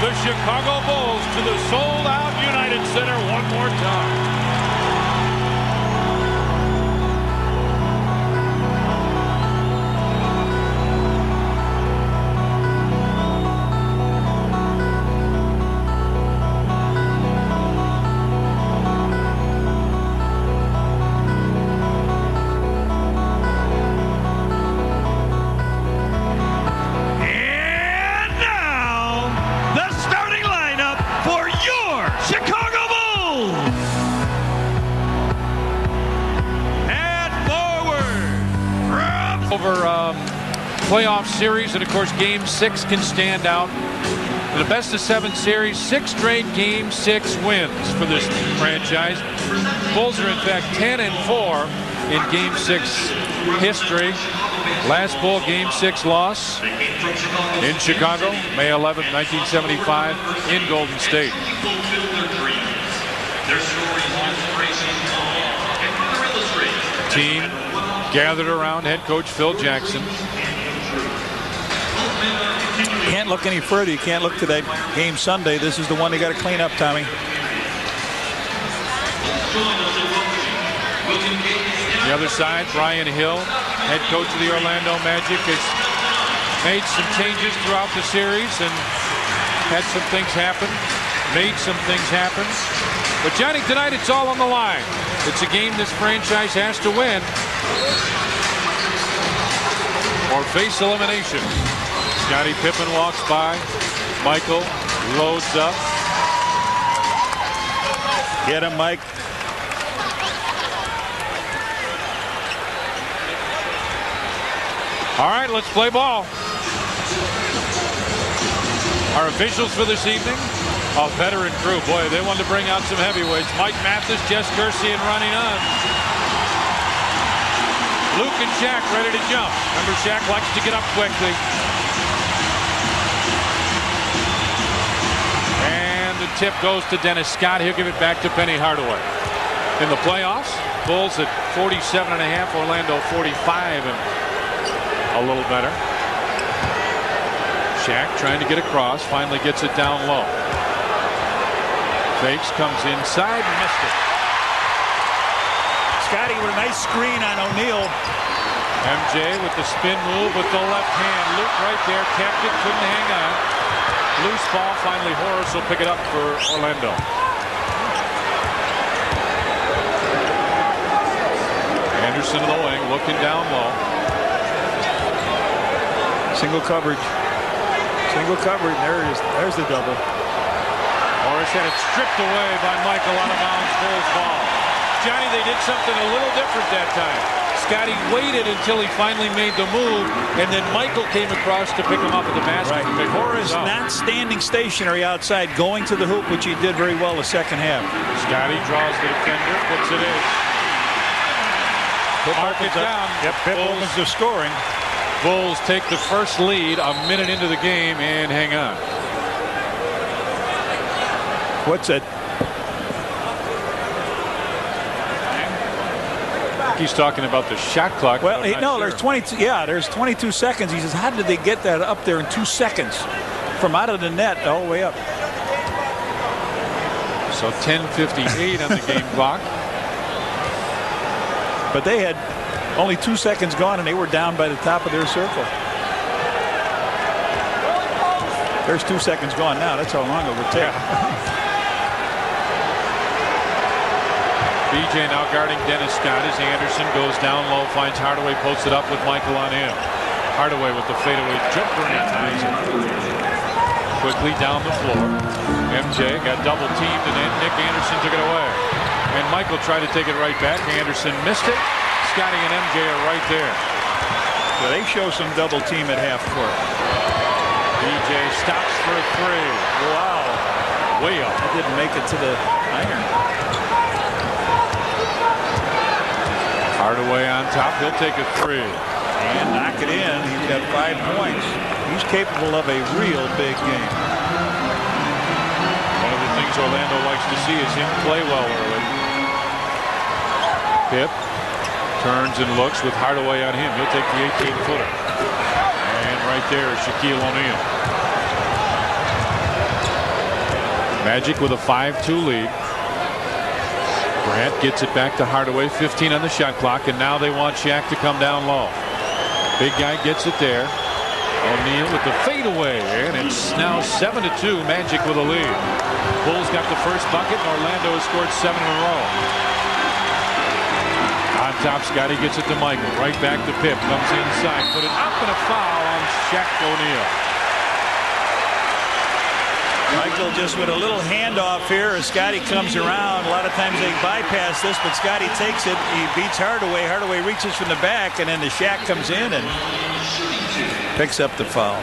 the Chicago Bulls to the sold-out United Center one more time. Playoff series, and of course Game 6 can stand out. In the best-of-7 series, 6 straight Game 6 wins for this franchise. Bulls are in fact 10-4 in Game 6 history. Last Bull Game 6 loss in Chicago, May 11, 1975, in Golden State. Team gathered around head coach Phil Jackson. You can't look any further. You can't look to that game Sunday. This is the one they got to clean up, Tommy. The other side, Brian Hill, head coach of the Orlando Magic, has made some changes throughout the series and had some things happen, made some things happen. But Johnny, tonight it's all on the line. It's a game this franchise has to win or face elimination. Scottie Pippen walks by. Michael loads up. Get him, Mike. All right, let's play ball. Our officials for this evening, a veteran crew. Boy, they wanted to bring out some heavyweights. Mike Mathis, Jess Kersey, and Ronnie Nunn. Luke and Shaq ready to jump. Remember, Shaq likes to get up quickly. The tip goes to Dennis Scott. He'll give it back to Penny Hardaway. In the playoffs, Bulls at 47.5, Orlando 45 and a little better. Shaq trying to get across, finally gets it down low. Fakes, comes inside, missed it. Scotty with a nice screen on O'Neal. MJ with the spin move with the left hand. Luke right there, kept it, couldn't hang on. Loose ball, finally Horace will pick it up for Orlando. Anderson in the wing, looking down low. Single coverage. Single coverage. There's the double. Horace had it stripped away by Michael out of bounds. Bulls ball. Johnny, they did something a little different that time. Scotty waited until he finally made the move, and then Michael came across to pick him up at the basket. Right. Horace not standing stationary outside, going to the hoop, which he did very well the second half. Scotty draws the defender, puts it in. Mark it down. Yep, Pip opens the scoring. Bulls take the first lead a minute into the game and hang on. What's it? He's talking about the shot clock. Well, no, there's 22. Yeah, there's 22 seconds. He says, how did they get that up there in 2 seconds from out of the net all the way up? So 10:58 on the game clock. But they had only 2 seconds gone, and they were down by the top of their circle. There's 2 seconds gone now. That's how long it would take. Yeah. BJ now guarding Dennis Scott as Anderson goes down low, finds Hardaway, posted up with Michael on him. Hardaway with the fadeaway jumper, and he ties it. Quickly down the floor. MJ got double teamed, and then Nick Anderson took it away. And Michael tried to take it right back. Anderson missed it. Scotty and MJ are right there. So they show some double team at half court. BJ stops for a three. Wow. Way up. It didn't make it to the iron. Hardaway on top. He'll take a three. And knock it in. He's got 5 points. He's capable of a real big game. One of the things Orlando likes to see is him play well early. Pip turns and looks with Hardaway on him. He'll take the 18-footer. And right there is Shaquille O'Neal. Magic with a 5-2 lead. Grant gets it back to Hardaway. 15 on the shot clock, and now they want Shaq to come down low. Big guy gets it there. O'Neal with the fadeaway, and it's now 7-2. Magic with a lead. Bulls got the first bucket, and Orlando has scored 7 in a row. On top, Scotty gets it to Michael. Right back to Pip. Comes inside. Put it up, and a foul on Shaq O'Neal. Michael just with a little handoff here as Scotty comes around. A lot of times they bypass this, but Scotty takes it. He beats Hardaway. Hardaway reaches from the back, and then the Shaq comes in and picks up the foul.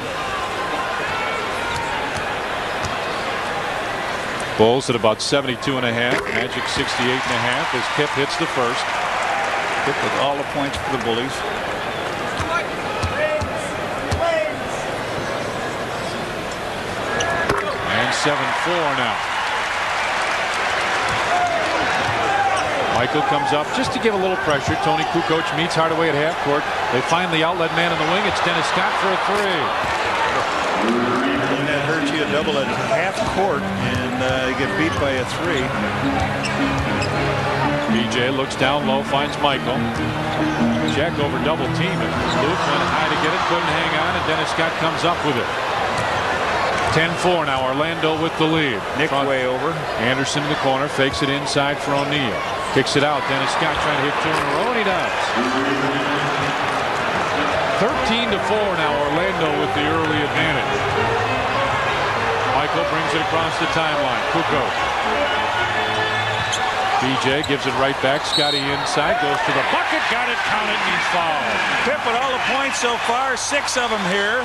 Bulls at about 72.5. Magic 68.5 as Pip hits the first. Pip with all the points for the Bullies. And 7-4 now. Michael comes up just to give a little pressure. Tony Kukoc meets Hardaway at half court. They find the outlet man in the wing. It's Dennis Scott for a three. And that hurts you a double at half court, and you get beat by a three. BJ looks down low, finds Michael. Jack over double team it. Luke went high to get it, couldn't hang on, and Dennis Scott comes up with it. 10-4 now. Orlando with the lead. Nick way over. Anderson in the corner, fakes it inside for O'Neal. Kicks it out. Dennis Scott trying to hit 2 in a row, and he does. 13-4 now. Orlando with the early advantage. Michael brings it across the timeline. Kukoc. BJ gives it right back. Scotty inside, goes to the bucket, got it, counted, and he's fouled. Pip with all the points so far, 6 of them here.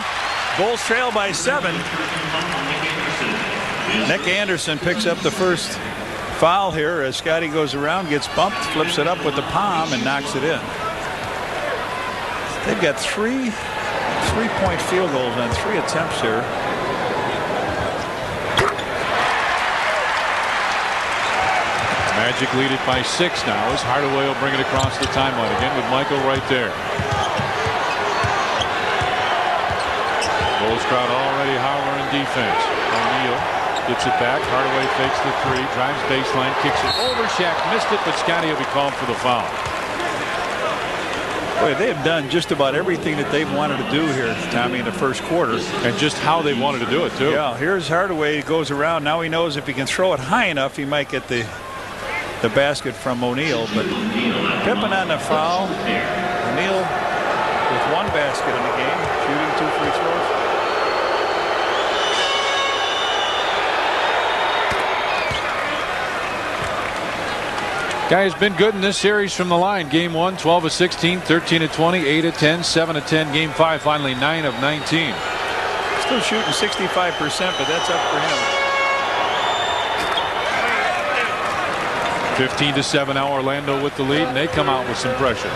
Bulls trail by 7. Nick Anderson picks up the first foul here as Scotty goes around, gets bumped, flips it up with the palm, and knocks it in. They've got 3 3-point field goals on 3 attempts here. Magic lead it by 6 now as Hardaway will bring it across the timeline again with Michael right there. Bulls crowd already hollering defense. O'Neal gets it back. Hardaway fakes the 3, drives baseline, kicks it over. Shaq missed it, but Scotty will be called for the foul. Boy, they have done just about everything that they've wanted to do here, Tommy, in the first quarter. And just how they wanted to do it, too. Yeah, here's Hardaway. He goes around. Now he knows if he can throw it high enough, he might get the basket from O'Neal. But Pippen on the foul. O'Neal with 1 basket in the game, shooting 2 free throws. Guy has been good in this series from the line. Game 1, 12 of 16, 13 of 20, 8 of 10, 7 of 10. Game 5, finally 9 of 19. Still shooting 65%, but that's up for him. 15-7 now. Orlando with the lead, and they come out with some pressure.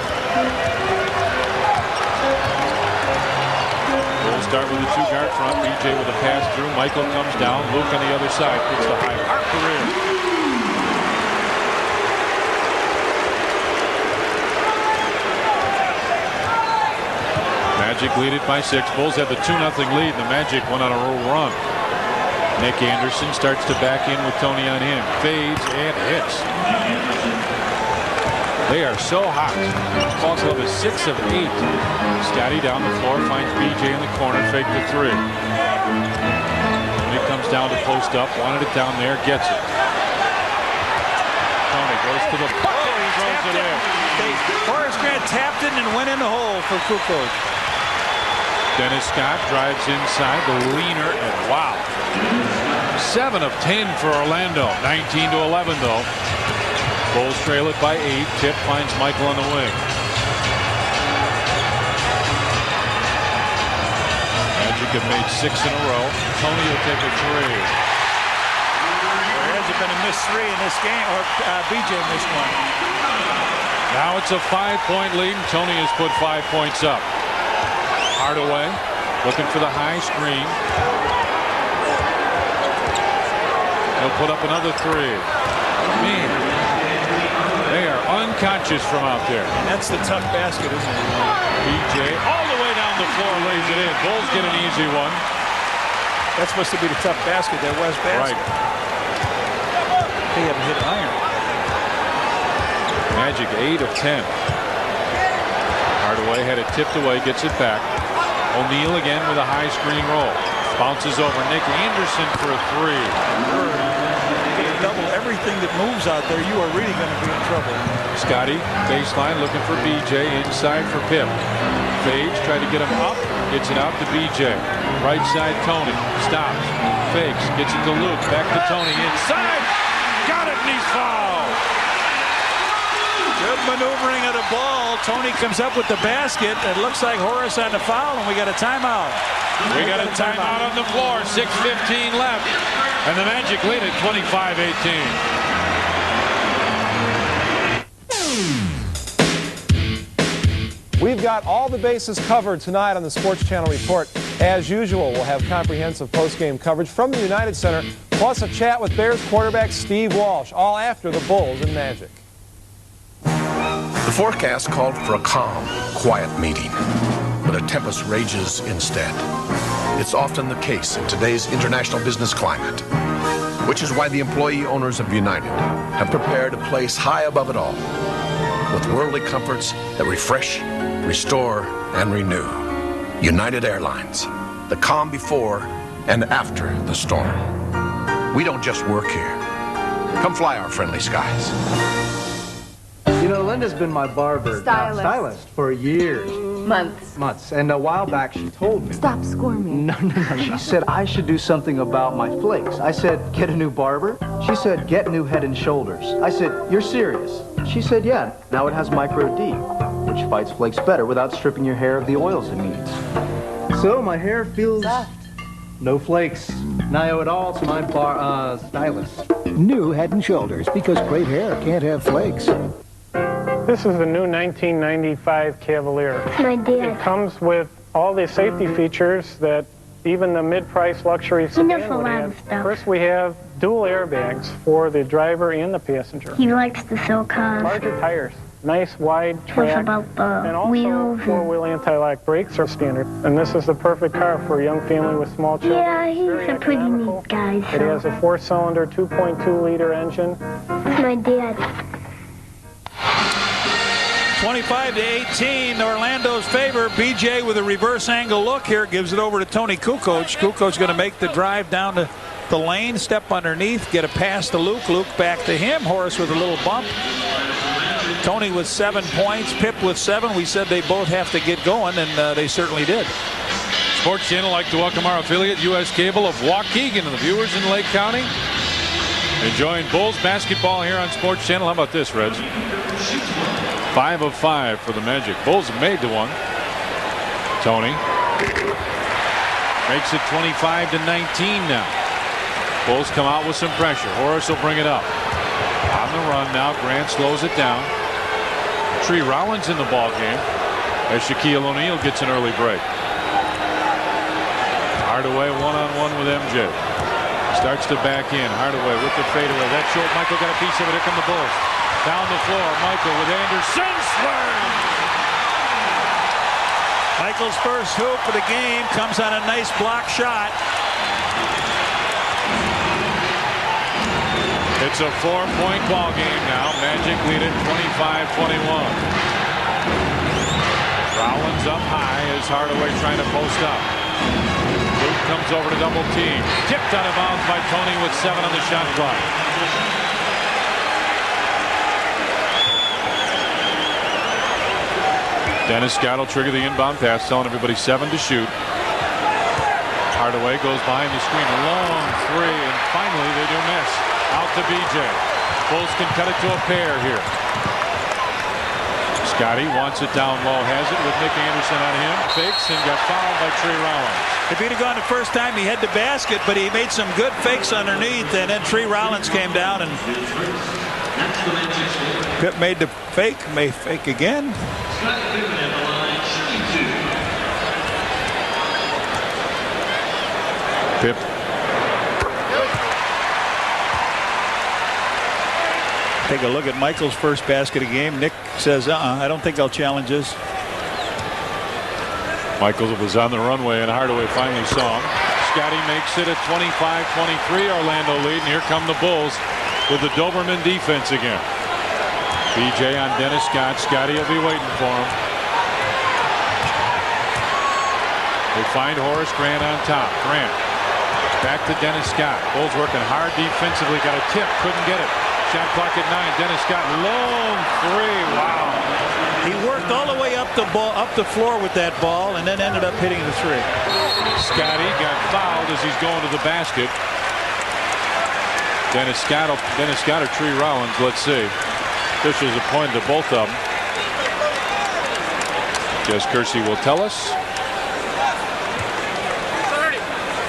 We'll start with a 2-guard front. BJ with a pass through. Michael comes down. Luke on the other side puts the high Harper in. Magic lead it by 6. Bulls have the 2-0 lead, and the Magic went on a run. Nick Anderson starts to back in with Tony on him. Fades and hits. They are so hot. Ball club is 6 of 8. Scotty down the floor, finds BJ in the corner, fake the 3. When it comes down to post up, wanted it down there, gets it. Tony goes to the bucket, he throws it in. Forrest Grant tapped it and went in the hole for Kukoc. Dennis Scott drives inside, the leaner, and wow. 7 of 10 for Orlando. 19-11 though. Bulls trail it by 8. Tip finds Michael on the wing. Magic have made 6 in a row. Tony will take a 3. There hasn't been a missed 3 in this game, or BJ missed 1. Now it's a 5-point lead, and Tony has put 5 points up. Hardaway looking for the high screen. He'll put up another 3. Man, they are unconscious from out there. And that's the tough basket, isn't it? BJ all the way down the floor lays it in. Bulls get an easy one. That's supposed to be the tough basket, that West basket. Right. They haven't hit iron. Magic 8 of 10. Hardaway had it tipped away, gets it back. O'Neal again with a high screen roll. Bounces over Nick Anderson for a three. If you double everything that moves out there, you are really going to be in trouble. Scotty, baseline, looking for BJ, inside for Pip. Fades, tried to get him up, gets it out to BJ. Right side, Tony, stops, fakes, gets it to Luke, back to Tony, inside, got it, and he's fouled. Good maneuvering of the ball. Tony comes up with the basket. It looks like Horace on the foul, and we got a timeout. We got a timeout on the floor, 6:15 left, and the Magic lead at 25-18. We've got all the bases covered tonight on the Sports Channel Report. As usual, we'll have comprehensive post-game coverage from the United Center, plus a chat with Bears quarterback Steve Walsh, all after the Bulls and Magic. The forecast called for a calm, quiet meeting, but a tempest rages instead. It's often the case in today's international business climate, which is why the employee owners of United have prepared a place high above it all, with worldly comforts that refresh, restore, and renew. United Airlines, the calm before and after the storm. We don't just work here. Come fly our friendly skies. You know, Linda's been my barber, stylist for years. Months. And a while back, she told me. Stop squirming. No. She said I should do something about my flakes. I said, get a new barber? She said, get new Head and Shoulders. I said, you're serious? She said, yeah. Now it has Micro D, which fights flakes better without stripping your hair of the oils it needs. So my hair feels soft. No flakes. And I owe it all to my stylist. New Head and Shoulders, because great hair can't have flakes. This is the new 1995 Cavalier. My dad. It comes with all the safety features that even the mid-price luxury sedan would have. First, we have dual airbags for the driver and the passenger. He likes the silicone. Larger tires, nice wide track, about the and also wheels four-wheel anti-lock brakes are standard. And this is the perfect car for a young family with small children. Yeah, he's Very a pretty economical. neat guy. It has a four-cylinder, 2.2-liter engine. My dad. 25-18, Orlando's favor. BJ with a reverse angle look here gives it over to Tony Kukoc. Kukoc's going to make the drive down to the lane, step underneath, get a pass to Luke. Luke back to him. Horace with a little bump. Tony with 7 points. Pip with 7. We said they both have to get going, and they certainly did. Sports Channel like to welcome our affiliate, U.S. Cable of Waukegan, and the viewers in Lake County. Enjoying Bulls basketball here on Sports Channel. How about this, Reds? 5 of 5 for the Magic. Bulls have made the one. Tony makes it 25-19 now. Bulls come out with some pressure. Horace will bring it up. On the run now. Grant slows it down. Tree Rollins in the ball game as Shaquille O'Neal gets an early break. Hardaway one-on-one with MJ. Starts to back in. Hardaway with the fadeaway. That short. Michael got a piece of it. Here come the Bulls. Down the floor, Michael with Anderson. Slam! Michael's first hoop of the game comes on a nice block shot. It's a 4-point ball game now. Magic lead at 25-21. Rollins up high as Hardaway trying to post up. Luke comes over to double team. Tipped out of bounds by Tony with 7 on the shot clock. Dennis Scott will trigger the inbound pass, telling everybody 7 to shoot. Hardaway goes behind the screen, long three, and finally they do miss. Out to BJ. Bulls can cut it to a pair here. Scotty wants it down low, has it with Nick Anderson on him. Fakes and got fouled by Trey Rollins. If he'd have gone the first time, he had the basket, but he made some good fakes underneath, and then Trey Rollins came down and Pip made the fake, may fake again. Pip. Take a look at Michael's first basket of the game. Nick says, I don't think I'll challenge this. Michaels was on the runway and Hardaway finally saw him. Scotty makes it a 25-23 Orlando lead, and here come the Bulls with the Doberman defense again. BJ on Dennis Scott. Scotty will be waiting for him. They find Horace Grant on top. Grant back to Dennis Scott. Bulls working hard defensively. Got a tip. Couldn't get it. Shot clock at 9. Dennis Scott, long three. Wow. He worked all the way up the floor with that ball, and then ended up hitting the three. Scotty got fouled as he's going to the basket. Dennis Scott or Tree Rollins. Let's see. Officials have pointed to both of them. Jess Kersey will tell us.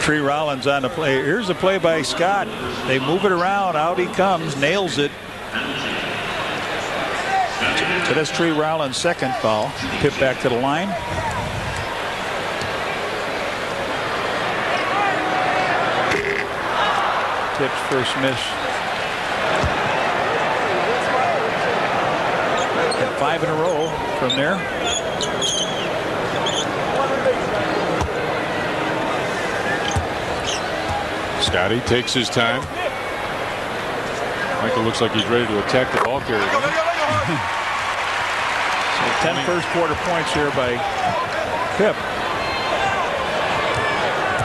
Tree Rollins on the play. Here's a play by Scott. They move it around. Out he comes. Nails it. So that's Tree Rollins' second foul. Pip back to the line. Tips first miss. And 5 in a row from there. Scotty takes his time. Michael looks like he's ready to attack the ball carrier. So 10 first quarter points here by Pip.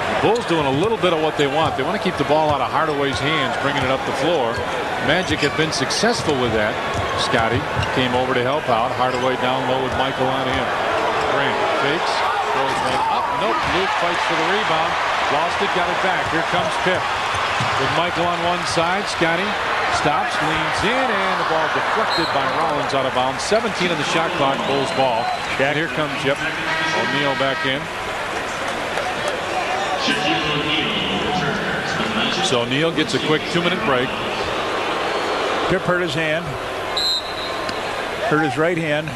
The Bulls doing a little bit of what they want. They want to keep the ball out of Hardaway's hands, bringing it up the floor. Magic had been successful with that. Scotty came over to help out. Hardaway down low with Michael on him. Grant fakes, throws one up. Nope. Luke fights for the rebound. Lost it, got it back. Here comes Pip with Michael on one side. Scotty stops, leans in, and the ball deflected by Rollins out of bounds. 17 on the shot clock. Bulls ball. And here comes O'Neal back in. So O'Neal gets a quick 2-minute break. Pip hurt his hand. Hurt his right hand.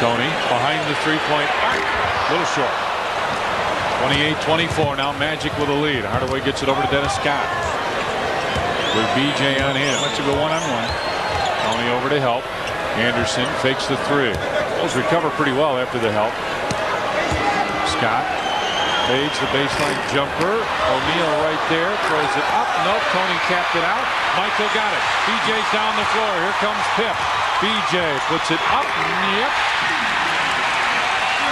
Tony behind the three-point arc. Little short. 28-24. Now Magic with a lead. Hardaway gets it over to Dennis Scott. With BJ on him. Let's go one-on-one. Tony over to help. Anderson fakes the three. Bulls recover pretty well after the help. Scott fades the baseline jumper. O'Neal right there. Throws it up. Nope. Tony capped it out. Michael got it. BJ's down the floor. Here comes Pip. BJ puts it up. Yep.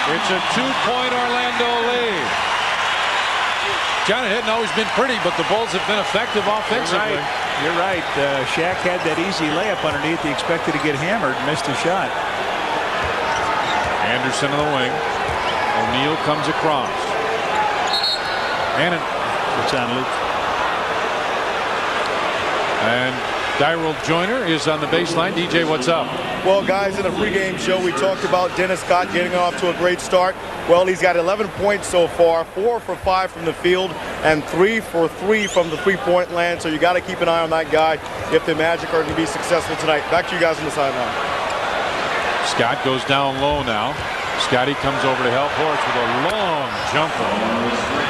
It's a 2-point Orlando lead. John, it hadn't always been pretty, but the Bulls have been effective offensively. You're right. Shaq had that easy layup underneath. He expected to get hammered. Missed a shot. Anderson on the wing. O'Neal comes across. And it's on Luke. And Daryl Joyner is on the baseline. DJ, what's up? Well, guys, in the pregame show, we talked about Dennis Scott getting off to a great start. Well, he's got 11 points so far, 4 for 5 from the field, and 3 for 3 from the three-point land. So you got to keep an eye on that guy if the Magic are going to be successful tonight. Back to you guys on the sideline. Scott goes down low now. Scotty comes over to help Horace with a long jumper.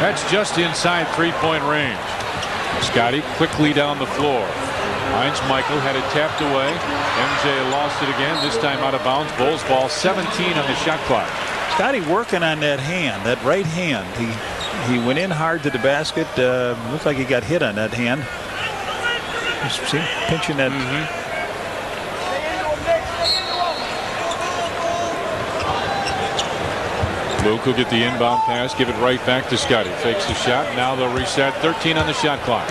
That's just inside three-point range. Scotty quickly down the floor. Finds Michael, had it tapped away. MJ lost it again, this time out of bounds. Bulls ball, 17 on the shot clock. Scotty working on that hand, that right hand. He went in hard to the basket. Looked like he got hit on that hand. See, pinching that. Luke will get the inbound pass, give it right back to Scotty. Fakes the shot. Now they'll reset. 13 on the shot clock.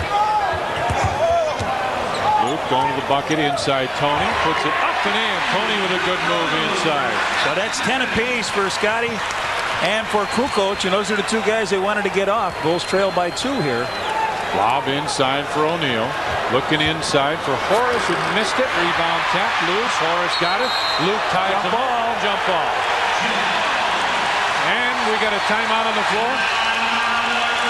Luke going to the bucket inside. Tony puts it up and in. Tony with a good move inside. So that's 10 apiece for Scotty and for Kukoc. And those are the two guys they wanted to get off. Bulls trail by 2 here. Lob inside for O'Neal. Looking inside for Horace, who missed it. Rebound tapped loose. Horace got it. Luke ties the ball. Jump ball. And we got a timeout on the floor.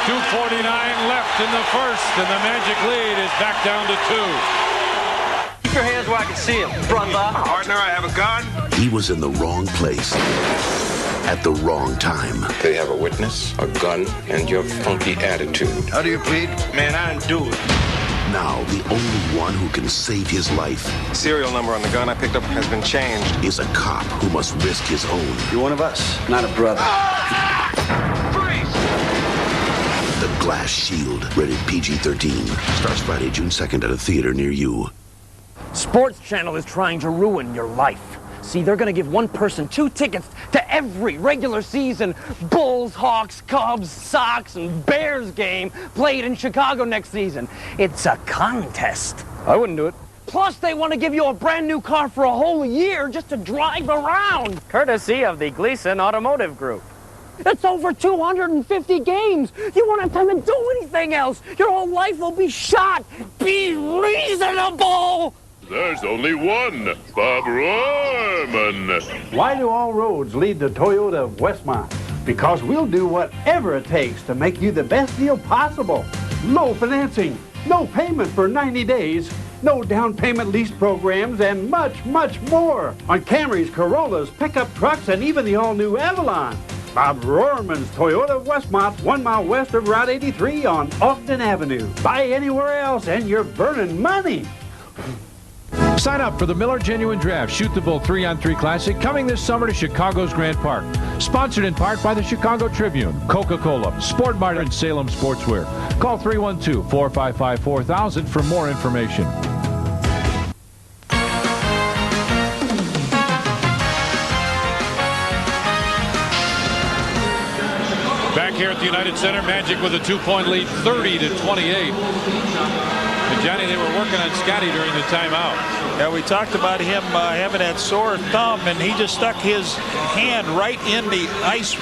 2:49 left in the first, and the Magic lead is back down to 2. Keep your hands where I can see them, brother. Partner, I have a gun. He was in the wrong place at the wrong time. They have a witness, a gun, and your funky attitude. How do you plead? Man, I didn't do it. Now, the only one who can save his life. Serial number on the gun I picked up has been changed. Is a cop who must risk his own. You're one of us, not a brother. Glass Shield. Rated PG-13. Starts Friday, June 2nd at a theater near you. Sports Channel is trying to ruin your life. See, they're going to give one person 2 tickets to every regular season Bulls, Hawks, Cubs, Sox, and Bears game played in Chicago next season. It's a contest. I wouldn't do it. Plus, they want to give you a brand new car for a whole year just to drive around. Courtesy of the Gleason Automotive Group. It's over 250 games. You won't have time to do anything else. Your whole life will be shot. Be reasonable. There's only one, Bob Rohrman. Why do all roads lead to Toyota of Westmont? Because we'll do whatever it takes to make you the best deal possible. Low financing, no payment for 90 days, no down payment lease programs, and much, much more on Camrys, Corollas, pickup trucks, and even the all-new Avalon. Bob Rohrman's Toyota of Westmont, 1 mile west of Route 83 on Ogden Avenue. Buy anywhere else and you're burning money. Sign up for the Miller Genuine Draft Shoot the Bull 3-on-3 Classic coming this summer to Chicago's Grant Park. Sponsored in part by the Chicago Tribune, Coca-Cola, Sport Mart, and Salem Sportswear. Call 312-455-4000 for more information. Back here at the United Center, Magic with a 2-point lead, 30-28. And Johnny, they were working on Scotty during the timeout. Yeah, we talked about him having that sore thumb, and he just stuck his hand right in the ice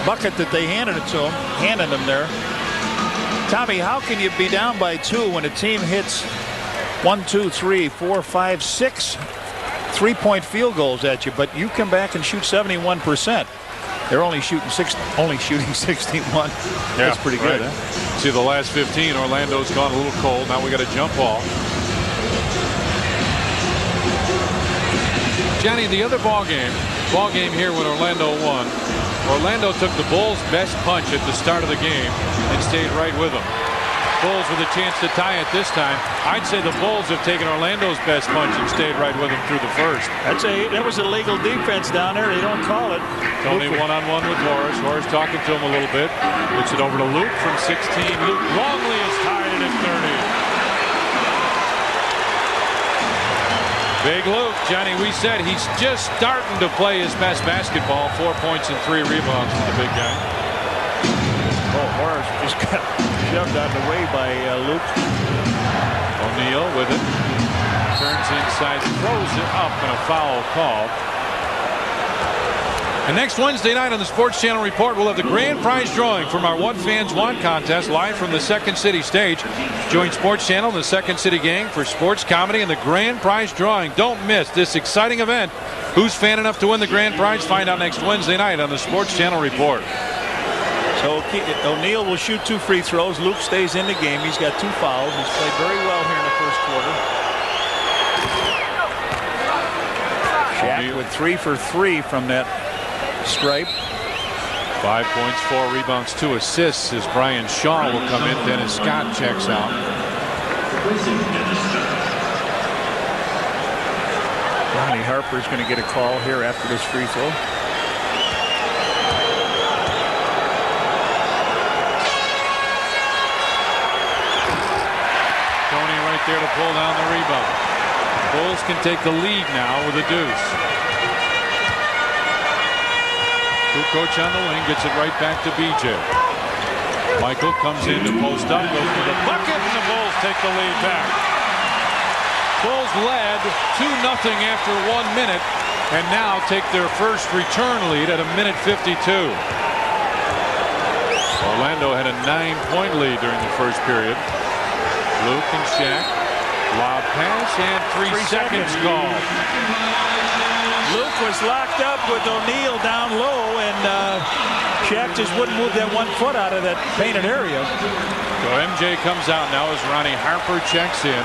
bucket that they handed him there. Tommy, how can you be down by 2 when a team hits 1, 2, 3, 4, 5, 6 3-point field goals at you, but you come back and shoot 71%? They're only shooting 61. Yeah, that's pretty good. Right. Huh? See, the last 15, Orlando's gone a little cold. Now we got a jump ball. Johnny, the other ball game here when Orlando won. Orlando took the Bulls' best punch at the start of the game and stayed right with them. Bulls with a chance to tie it this time. I'd say the Bulls have taken Orlando's best punch and stayed right with them through the first. That was illegal defense down there. They don't call it. Tony one-on-one with Horace. Horace talking to him a little bit. Looks it over to Luke from 16. Luke Longley is tied at 30. Big Luke. Johnny, we said he's just starting to play his best basketball. 4 points and 3 rebounds for the big guy. Oh, Horace just got shoved out of the way by Luke. O'Neal with it. Turns inside, throws it up, and a foul call. And next Wednesday night on the Sports Channel Report, we'll have the grand prize drawing from our What Fans Want contest live from the Second City stage. Join Sports Channel and the Second City gang for sports comedy and the grand prize drawing. Don't miss this exciting event. Who's fan enough to win the grand prize? Find out next Wednesday night on the Sports Channel Report. So O'Neal will shoot 2 free throws. Luke stays in the game. He's got 2 fouls. He's played very well here in the first quarter. Shaq with 3 for 3 from that stripe. 5 points, 4 rebounds, 2 assists as Brian Shaw will come in. Dennis Scott checks out. Ronnie Harper's going to get a call here after this free throw. There to pull down the rebound. Bulls can take the lead now with a deuce. Kukoc on the wing gets it right back to BJ. Michael comes in to post up, goes for the bucket, and the Bulls take the lead back. Bulls led 2-0 after 1 minute, and now take their first return lead at 1:52. Orlando had a 9-point lead during the first period. Luke and Shaq. Lob pass and 3 seconds called. Luke was locked up with O'Neal down low, and Shaq just wouldn't move that 1 foot out of that painted area. So MJ comes out now as Ronnie Harper checks in.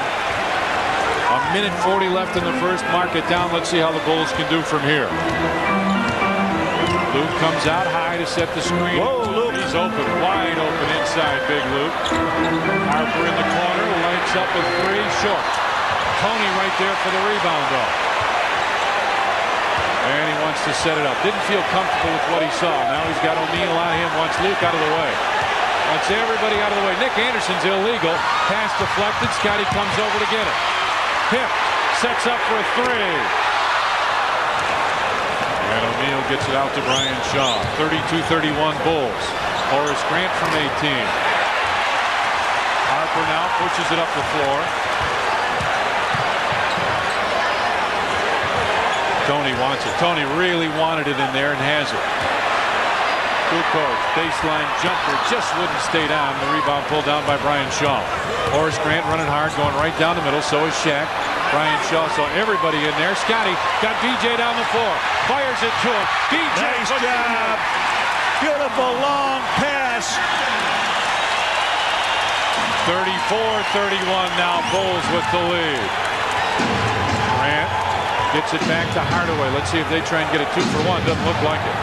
1:40 left in the first. Mark it down. Let's see how the Bulls can do from here. Luke comes out high to set the screen. Whoa, Luke. He's open, wide open inside, big Luke. Harper in the corner, lights up with 3, short. Tony right there for the rebound off. And he wants to set it up. Didn't feel comfortable with what he saw. Now he's got O'Neal on him, wants Luke out of the way. That's everybody out of the way. Nick Anderson's illegal. Pass deflected. Scotty comes over to get it. Pip sets up for a three. And O'Neal gets it out to Brian Shaw. 32-31 Bulls. Horace Grant from 18. Harper now pushes it up the floor. Tony wants it. Tony really wanted it in there and has it. Kukoc, baseline jumper, just wouldn't stay down. The rebound pulled down by Brian Shaw. Horace Grant running hard, going right down the middle. So is Shaq. Brian Shaw, so everybody in there. Scotty got BJ down the floor. Fires it to him. BJ. Nice job. Beautiful long pass. 34-31 now. Bulls with the lead. Grant gets it back to Hardaway. Let's see if they try and get a 2-for-1. Doesn't look like it.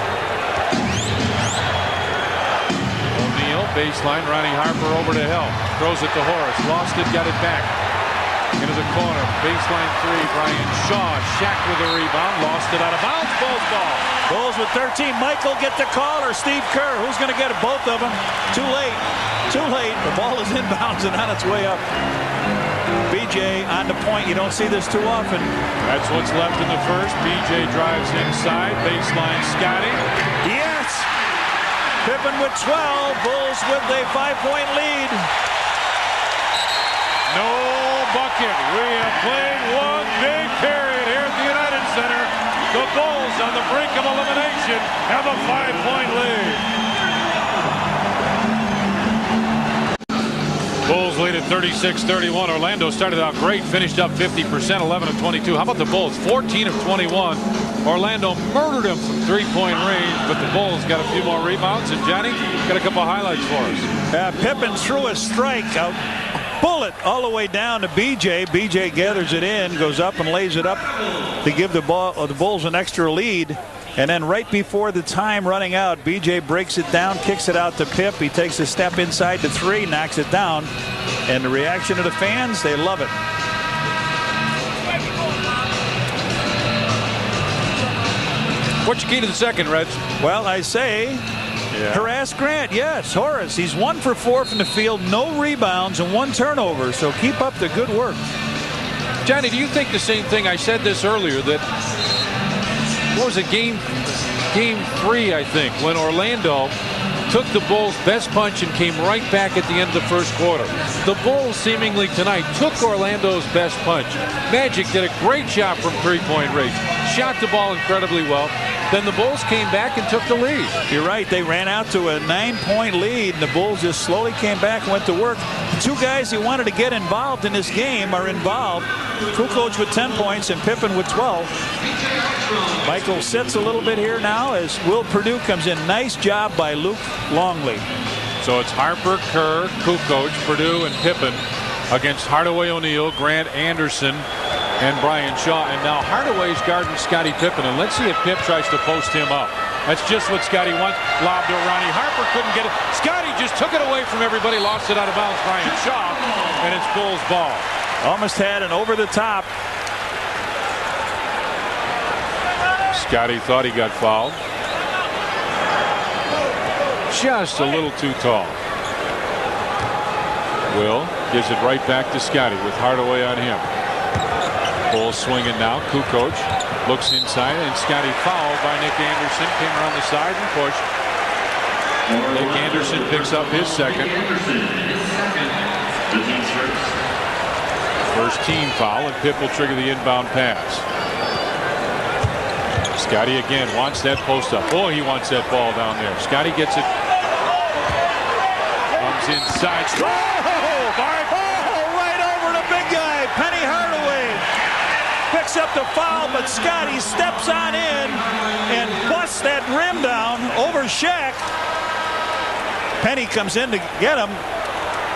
O'Neal, baseline. Ronnie Harper over to help. Throws it to Horace. Lost it, got it back. Into the corner. Baseline three. Brian Shaw. Shaq with the rebound. Lost it out of bounds. Bulls ball. Bulls with 13. Michael get the call or Steve Kerr. Who's going to get it? Both of them. Too late. Too late. The ball is inbounds and on its way up. BJ on the point. You don't see this too often. That's what's left in the first. BJ drives inside. Baseline Scotty. Yes. Pippen with 12. Bulls with a 5-point lead. No bucket. We have played one big period here at the United Center. The Bulls on the brink of elimination have a 5-point lead. Bulls lead at 36-31. Orlando started out great, finished up 50%, 11 of 22. How about the Bulls? 14 of 21. Orlando murdered them from three-point range, but the Bulls got a few more rebounds. And Johnny got a couple highlights for us. Pippen threw a strike, a bullet all the way down to BJ. BJ gathers it in, goes up and lays it up to give the Bulls an extra lead. And then right before the time running out, BJ breaks it down, kicks it out to Pip. He takes a step inside the three, knocks it down. And the reaction of the fans, they love it. What's your key to the second, Reds? Well, I say, harass Grant. Yes, Horace. He's 1 for 4 from the field, no rebounds and 1 turnover. So keep up the good work. Johnny, do you think the same thing? I said this earlier that what was it, game 3, I think, when Orlando took the Bulls' best punch and came right back at the end of the first quarter. The Bulls seemingly tonight took Orlando's best punch. Magic did a great job from three-point range. Shot the ball incredibly well. Then the Bulls came back and took the lead. You're right. They ran out to a 9-point lead, and the Bulls just slowly came back and went to work. The two guys who wanted to get involved in this game are involved. Kukoc with 10 points and Pippen with 12. Michael sits a little bit here now as Will Perdue comes in. Nice job by Luke Longley. So it's Harper, Kerr, Kukoc, Perdue, and Pippen against Hardaway, O'Neal, Grant, Anderson, and Brian Shaw. And now Hardaway's guarding Scottie Pippen. And let's see if Pip tries to post him up. That's just what Scotty wants. Lob to Ronnie Harper. Couldn't get it. Scotty just took it away from everybody. Lost it out of bounds. Brian Shaw. And it's Bulls ball. Almost had an over the top. Scotty thought he got fouled. Just a little too tall. Will gives it right back to Scotty with Hardaway on him. Bulls swinging now. Kukoc looks inside and Scotty fouled by Nick Anderson. Came around the side and pushed. Nick Anderson picks up his second. First team foul, and Pip will trigger the inbound pass. Scotty again wants that post up. Boy, he wants that ball down there. Scotty gets it. Comes inside. Right over the big guy. Penny Hardaway picks up the foul, but Scotty steps on in and busts that rim down over Shaq. Penny comes in to get him.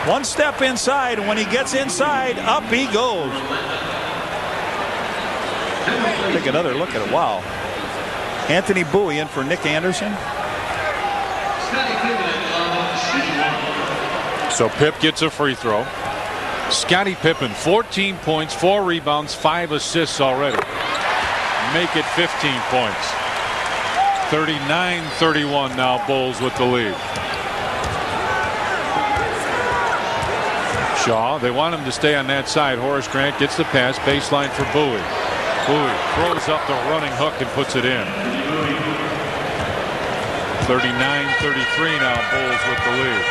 One step inside, and when he gets inside, up he goes. Take another look at it. Wow. Anthony Bowie in for Nick Anderson. So Pip gets a free throw. Scottie Pippen, 14 points, 4 rebounds, 5 assists already. Make it 15 points. 39-31 now, Bulls with the lead. Shaw, they want him to stay on that side. Horace Grant gets the pass, baseline for Bowie. Bowie throws up the running hook and puts it in. 39-33 now, Bulls with the lead.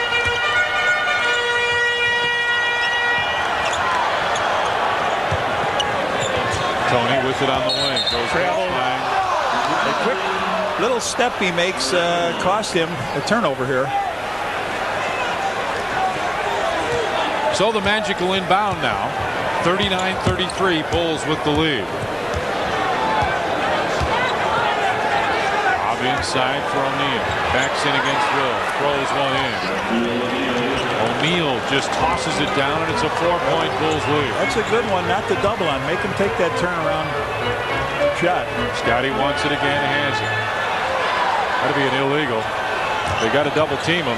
Tony with it on the wing. Goes travel. A quick little step he makes cost him a turnover here. So the Magic will inbound now. 39-33, Bulls with the lead. Bob inside for O'Neal. Backs in against Will. Throws one in. O'Neal just tosses it down, and it's a 4-point Bulls lead. That's a good one, not the double on. Make him take that turnaround shot. Scotty wants it again, has it. That'd be an illegal. They got to double team him.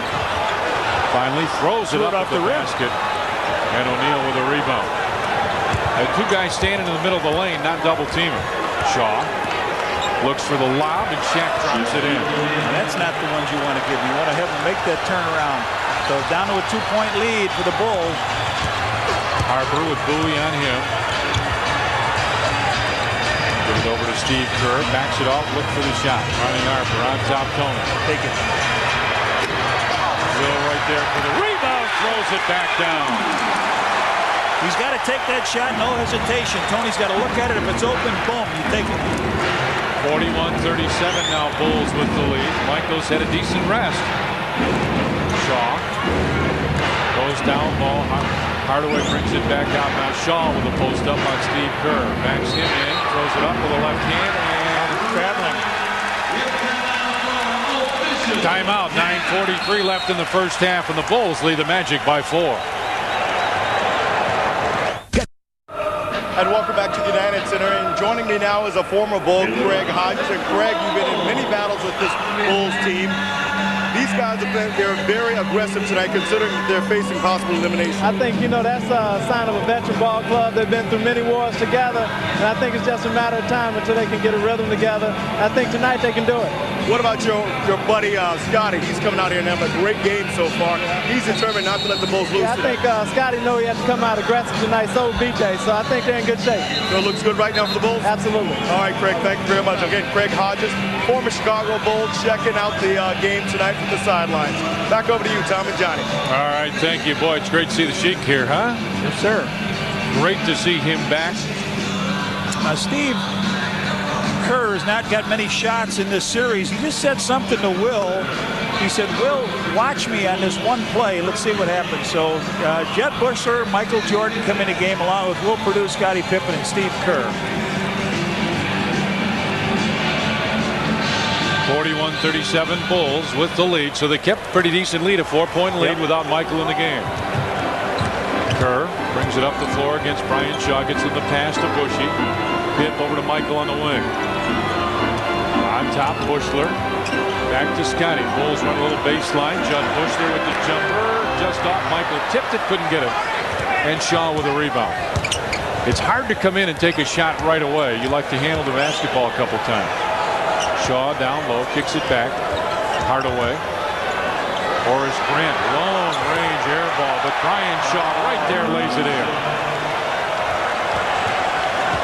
Finally throws it up the basket. And O'Neal with a rebound. And two guys standing in the middle of the lane, not double teaming. Shaw looks for the lob, and Shaq drops it in. That's not the ones you want to give. You want to have them make that turnaround. So down to a 2-point lead for the Bulls. Harper with Bowie on him. Give it over to Steve Kerr. Backs it off. Look for the shot. Ronnie Harper on top. Tony. Take it. Will right there for the rebound. Throws it back down. He's got to take that shot. No hesitation. Tony's got to look at it. If it's open, boom, you take it. 41-37 now. Bulls with the lead. Michaels had a decent rest. Shaw goes down, ball. Hardaway brings it back out. Now Shaw with a post up on Steve Kerr. Backs him in, throws it up with the left hand, and traveling. Timeout. 9:43 left in the first half, and the Bulls lead the Magic by 4. And welcome back to the United Center. And joining me now is a former Bull, Craig Hodges. And Craig, you've been in many battles with this Bulls team. These guys they're very aggressive tonight, considering they're facing possible elimination. I think, that's a sign of a veteran ball club. They've been through many wars together, and I think it's just a matter of time until they can get a rhythm together. I think tonight they can do it. What about your buddy Scotty? He's coming out here and having a great game so far. He's determined not to let the Bulls lose. Yeah, I think Scotty knew he had to come out aggressive tonight. So BJ. So I think they're in good shape. So it looks good right now for the Bulls? Absolutely. All right, Craig, thank you very much. Again, Craig Hodges, former Chicago Bull, checking out the game tonight from the sidelines. Back over to you, Tom and Johnny. All right, thank you. Boy, it's great to see the Sheik here, huh? Yes, sir. Great to see him back. Steve Kerr has not got many shots in this series. He just said something to Will. He said, Will, watch me on this one play. Let's see what happens. So Jet Bushler, Michael Jordan come in the game along with Will Perdue, Scottie Pippen, and Steve Kerr. 41-37 Bulls with the lead. So they kept a pretty decent lead, a 4-point lead without Michael in the game. Kerr brings it up the floor against Brian Shaw. Gets in the pass to Bushy. Hit over to Michael on the wing. On top, Bushler. Back to Scotty. Bulls run a little baseline. Judd Bushler with the jumper. Just off. Michael tipped it, couldn't get it. And Shaw with a rebound. It's hard to come in and take a shot right away. You like to handle the basketball a couple times. Shaw down low, kicks it back. Hardaway. Horace Grant, long range air ball, but Brian Shaw right there lays it in.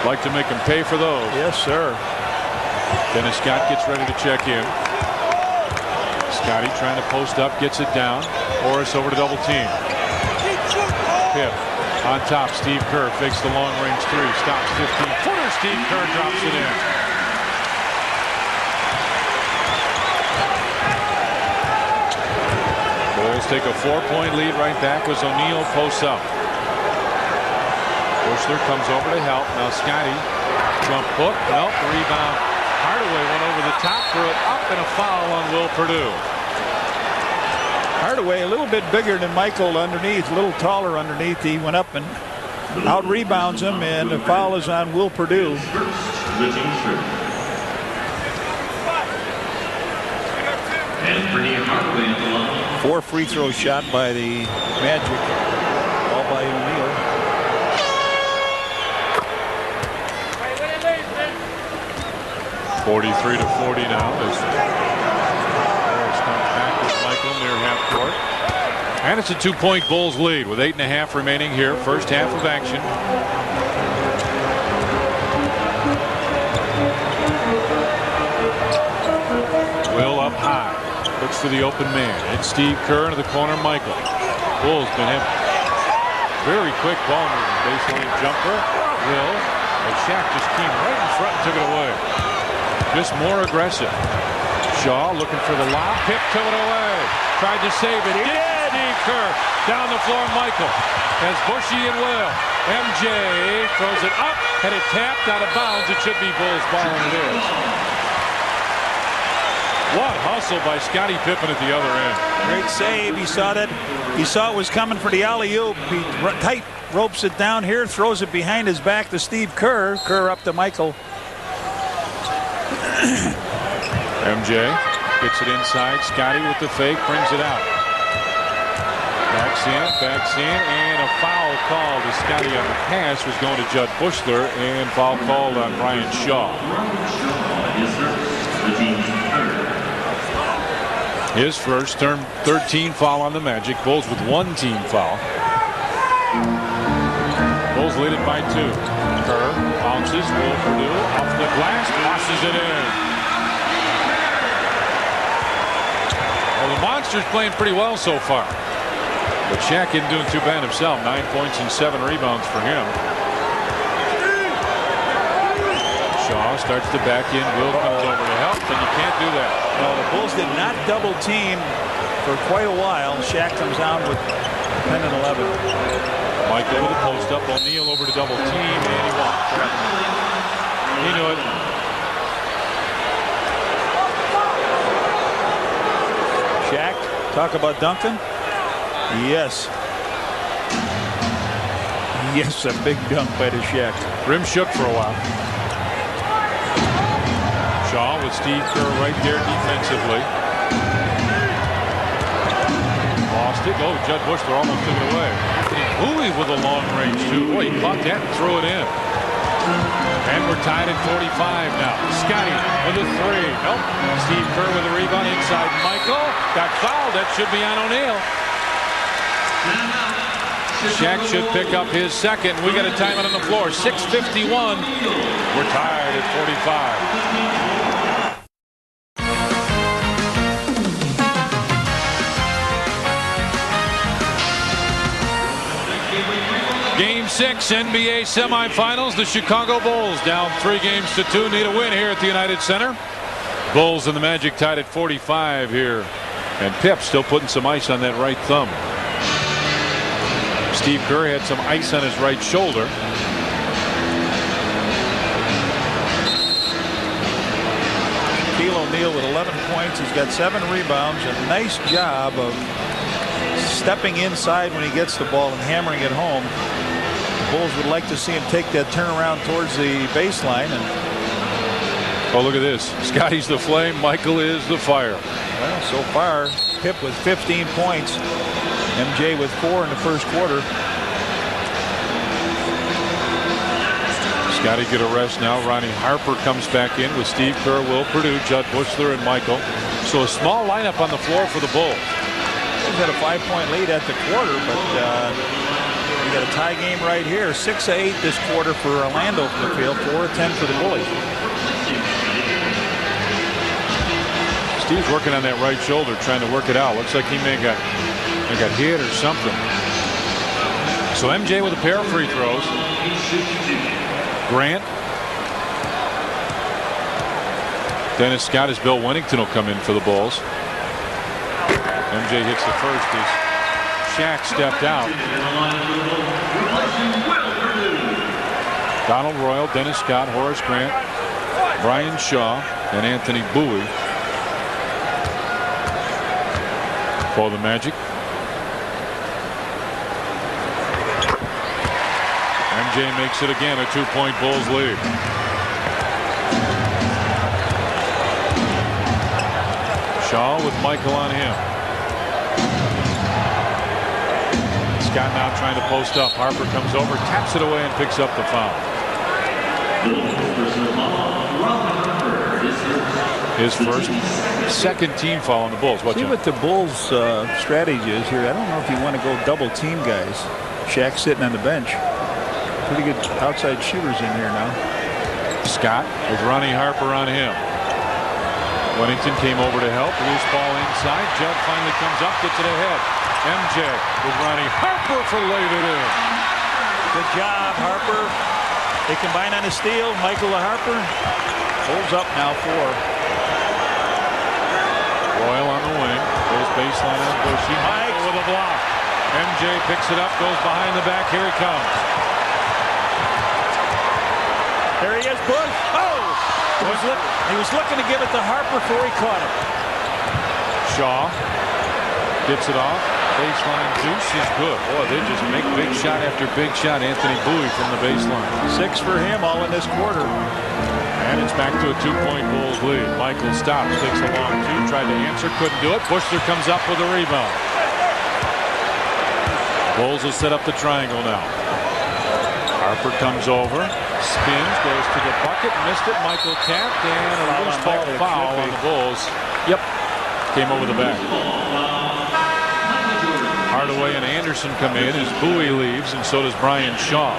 Like to make him pay for those. Yes, sir. Dennis Scott gets ready to check in. Scotty trying to post up, gets it down. Horace over to double team. Pip on top. Steve Kerr fakes the long range three. Stops 15-footer. Steve Kerr drops it in. Bulls take a 4-point lead right back as O'Neal posts up. Bushler comes over to help. Now Scotty. Jump hook. Nope. Rebound. Hardaway went over the top for it. Up and a foul on Will Perdue. Hardaway a little bit bigger than Michael underneath. A little taller underneath. He went up and out rebounds him. And the foul is on Will Perdue. Four free throw shot by the Magic. All by O'Neal. (43-40) now as Harris comes back with Michael near half court. And it's a 2-point Bulls lead with 8.5 remaining here. First half of action. Will up high. Looks for the open man. It's Steve Kerr into the corner. Michael. Bulls been having very quick ball movement. Baseline jumper. Will. And Shaq just came right in front and took it away. Just more aggressive. Shaw looking for the lob. Pip took it away. Tried to save it. Steve Kerr down the floor. Michael has Bushy and Will. MJ throws it up. Had it tapped out of bounds. It should be Bulls ball, and it is. What hustle by Scottie Pippen at the other end. Great save. He saw that. He saw it was coming for the alley-oop. He tight ropes it down here, throws it behind his back to Steve Kerr. Kerr up to Michael. MJ gets it inside. Scottie with the fake, brings it out. Backs in, and a foul call to Scottie on the pass was going to Judd Bushler, and foul called on Brian Shaw. His first 13 foul on the Magic. Bulls with 1 team foul. Bulls lead it by 2. Kerr bounces. Will Perdue off the glass, tosses it in. Well, the Monsters playing pretty well so far. But Shaq isn't doing too bad himself. 9 points and 7 rebounds for him. Shaw starts to back in. Will comes over to help, and you can't do that. Well, the Bulls did not double team for quite a while. Shaq comes down with 10 and 11. Michael with a post up. O'Neal over to double team, and he walked. He knew it. Shaq, talk about Duncan. Yes. Yes, a big dunk by the Shaq. Rim shook for a while. Shaw with Steve Kerr right there defensively. Lost it. Oh, Judd Bushler almost took it away. Bowie with a long range shoot. Boy, he caught that and threw it in. And we're tied at 45 now. Scottie with a 3. Nope. Steve Kerr with a rebound inside. Michael got fouled. That should be on O'Neal. Shaq should pick up his second. We got a timeout on the floor. 6:51. We're tied at 45. Game 6 NBA semifinals. The Chicago Bulls down 3-2. Need a win here at the United Center. Bulls and the Magic tied at 45 here. And Pip still putting some ice on that right thumb. Steve Kerr had some ice on his right shoulder. Shaquille O'Neal with 11 points. He's got 7 rebounds. A nice job of stepping inside when he gets the ball and hammering it home. The Bulls would like to see him take that turnaround towards the baseline. And oh, look at this. Scottie's the flame. Michael is the fire. Well, so far, Pip with 15 points. MJ with 4 in the first quarter. Scottie get a rest now. Ronnie Harper comes back in with Steve Kerr, Will Perdue, Judd Bushler, and Michael. So a small lineup on the floor for the Bulls. He's got a 5-point lead at the quarter, but we got a tie game right here. 6 of 8 this quarter for Orlando from the field. 4 of 10 for the Bullies. Steve's working on that right shoulder, trying to work it out. Looks like he may got hit or something. So MJ with a pair of free throws. Grant. Dennis Scott as Bill Winnington will come in for the Bulls. MJ hits the first as Shaq stepped out. Donald Royal, Dennis Scott, Horace Grant, Brian Shaw, and Anthony Bowie for the Magic. MJ makes it again, a 2-point Bulls lead. Shaw with Michael on him. Scott now trying to post up. Harper comes over, taps it away, and picks up the foul. His first, Second team foul on the Bulls. See what the Bulls' strategy is here. I don't know if you want to go double team guys. Shaq's sitting on the bench. Pretty good outside shooters in here now. Scott with Ronnie Harper on him. Wennington came over to help. Loose ball inside. Judd finally comes up, gets it ahead. MJ with Ronnie Harper for laid it in. Good job, Harper. They combine on a steal. Michael Harper holds up now 4. Royal on the wing. Goes baseline on Bushy. Michael with a block. MJ picks it up, goes behind the back. Here he comes. There he is, Bush. Oh! He was looking to give it to Harper before he caught him. Shaw gets it off. Baseline juice is good. Boy, they just make big shot after big shot. Anthony Bowie from the baseline. 6 for him all in this quarter. And it's back to a 2-point Bulls lead. Michael stops, takes a long 2, tried to answer, couldn't do it. Bushler comes up with a rebound. Bulls will set up the triangle now. Harper comes over, spins, goes to the bucket, missed it. Michael tapped, and a loose ball foul on the Bulls. Yep, came over the back. Hardaway and Anderson come in as Bowie leaves, and so does Brian Shaw.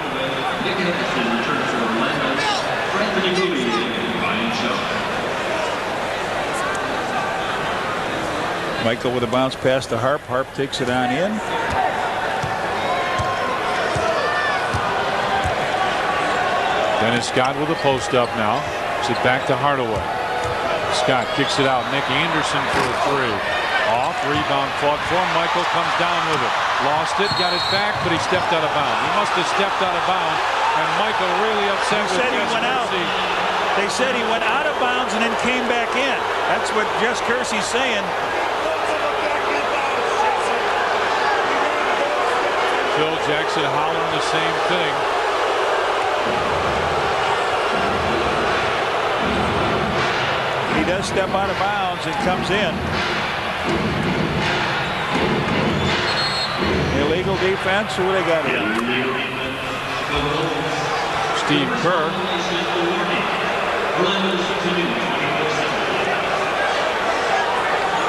Michael with a bounce pass to Harp. Harp takes it on in. Dennis Scott with a post up now. It's back to Hardaway. Scott kicks it out. Nick Anderson for a 3. Off, rebound fought for him. Michael comes down with it. Lost it, got it back, but he stepped out of bounds. He must have stepped out of bounds, and Michael really upset with He went out. They said he went out of bounds and then came back in. That's what Jess Kersey's saying. Phil Jackson hollering the same thing. He does step out of bounds and comes in. Illegal defense. Who they got here? Steve Kerr.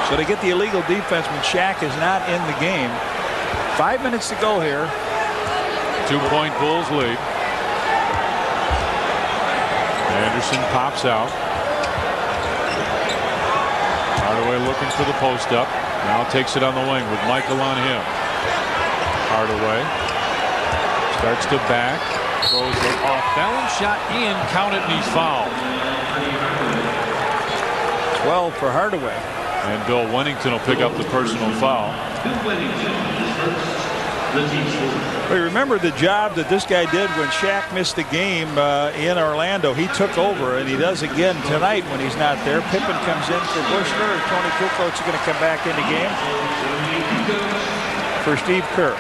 So they get the illegal defense when Shaq is not in the game. 5 minutes to go here. 2-point Bulls lead. Anderson pops out. Hardaway looking for the post up. Now takes it on the wing with Michael on him. Hardaway starts to back. Throws an off balance shot in. Count it, and he's fouled. 12 for Hardaway. And Bill Wennington will pick up the personal foul. But remember the job that this guy did when Shaq missed the game in Orlando. He took over, and he does again tonight when he's not there. Pippen comes in for Bushler. Tony Kukoc is going to come back in the game for Steve Kerr.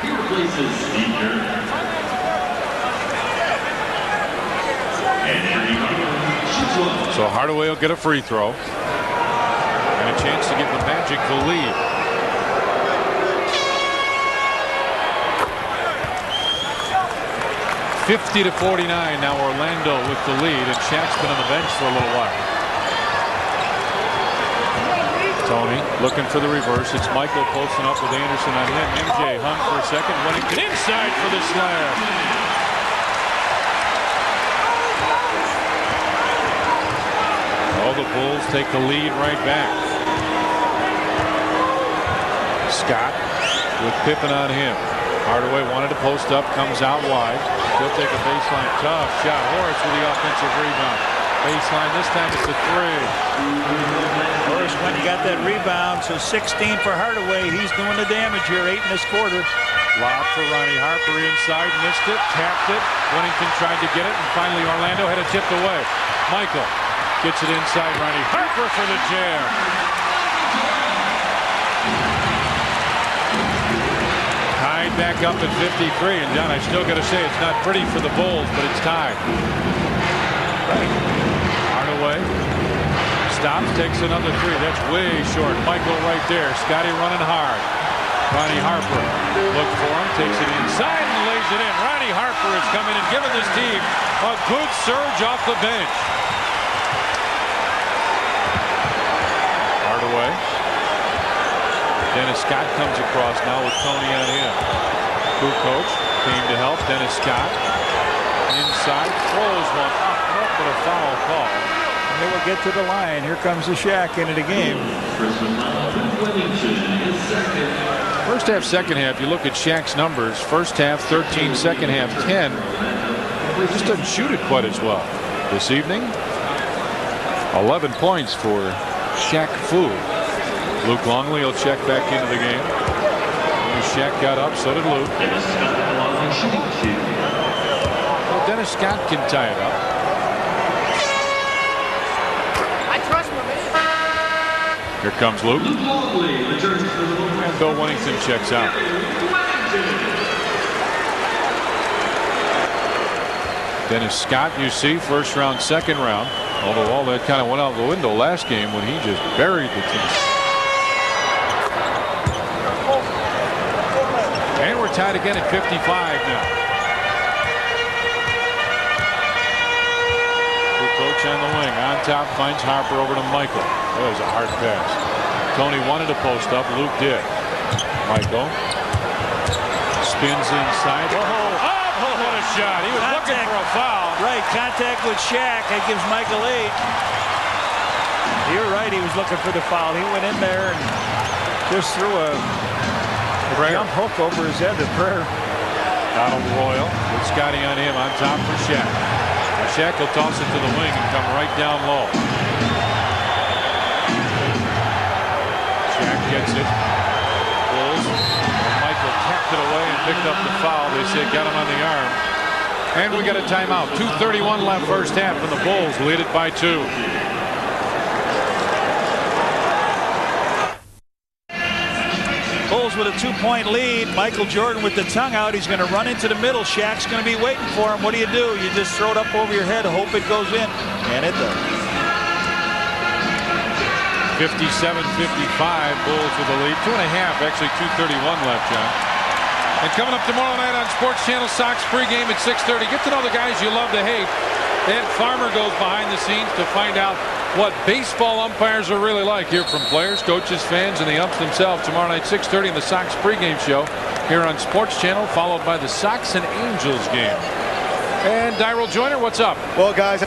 So Hardaway will get a free throw and a chance to give the Magic the lead. (50-49) now Orlando with the lead, and Shaq's been on the bench for a little while. Tony looking for the reverse. It's Michael posting up with Anderson on him. MJ hung for a second. Wennington inside for the slam. All the Bulls take the lead right back. Scott with Pippen on him. Hardaway wanted to post up, comes out wide. He'll take a baseline tough shot. Horace with the offensive rebound. Baseline, this time it's a 3. Horace went and got that rebound, so 16 for Hardaway. He's doing the damage here, 8 in this quarter. Lob for Ronnie Harper inside, missed it, tapped it. Wennington tried to get it, and finally Orlando had it tipped away. Michael gets it inside. Ronnie Harper for the jam. Tied back up at 53, and John, I still got to say it's not pretty for the Bulls, but it's tied. Hardaway stops, takes another 3. That's way short. Michael right there. Scotty running hard. Ronnie Harper looked for him, takes it inside and lays it in. Ronnie Harper is coming and giving this team a good surge off the bench. away. Dennis Scott comes across now with Tony on him. Coach came to help. Dennis Scott inside, throws one up, but a foul call. And they will get to the line. Here comes the Shaq into the game. First half, second half, you look at Shaq's numbers. First half 13, second half 10. He just doesn't shoot it quite as well. This evening, 11 points for Shaq Fu. Luke Longley will check back into the game. When Shaq got up, so did Luke. Well, Dennis Scott can tie it up. Here comes Luke. And Bill Winnington checks out. Dennis Scott, you see, first round, second round. Although all that kind of went out the window last game when he just buried the team. And we're tied again at 55 now. Coach on the wing. On top finds Harper over to Michael. That was a hard pass. Tony wanted to post up. Luke did. Michael spins inside. Oh, what a shot. He was looking for a foul. Right, contact with Shaq. That gives Michael 8. You're right, he was looking for the foul. He went in there and just threw a jump hook over his head to Prayer. Donald Royal with Scotty on him on top for Shaq. Now Shaq will toss it to the wing and come right down low. Shaq gets it. Bulls. Michael tapped it away and picked up the foul. They say got him on the arm. And we got a timeout. 2:31 left first half, and the Bulls lead it by 2. Bulls with a 2-point lead. Michael Jordan with the tongue out. He's going to run into the middle. Shaq's going to be waiting for him. What do? You just throw it up over your head, hope it goes in. And it does. 57-55, Bulls with the lead. 2.5, actually 2:31 left, John. And coming up tomorrow night on Sports Channel, Sox pregame at 6:30. Get to know the guys you love to hate. Ed Farmer goes behind the scenes to find out what baseball umpires are really like. Hear from players, coaches, fans, and the umps themselves tomorrow night, 6:30 in the Sox pregame show here on Sports Channel, followed by the Sox and Angels game. And Dyrell Joyner, what's up? Well, guys,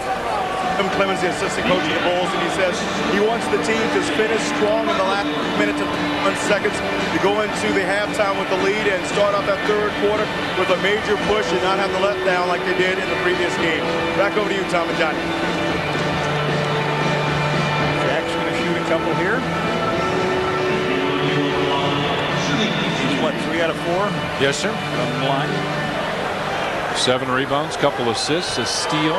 Tim Clemens, the assistant coach of the Bulls, and he says he wants the team to finish strong in the last minute to 1 seconds to go into the halftime with the lead and start off that third quarter with a major push and not have the letdown like they did in the previous game. Back over to you, Tom and Johnny. Shaq's going to shoot a couple here. He's what, 3 out of 4? Yes, sir. On the line. 7 rebounds, couple assists, a steal.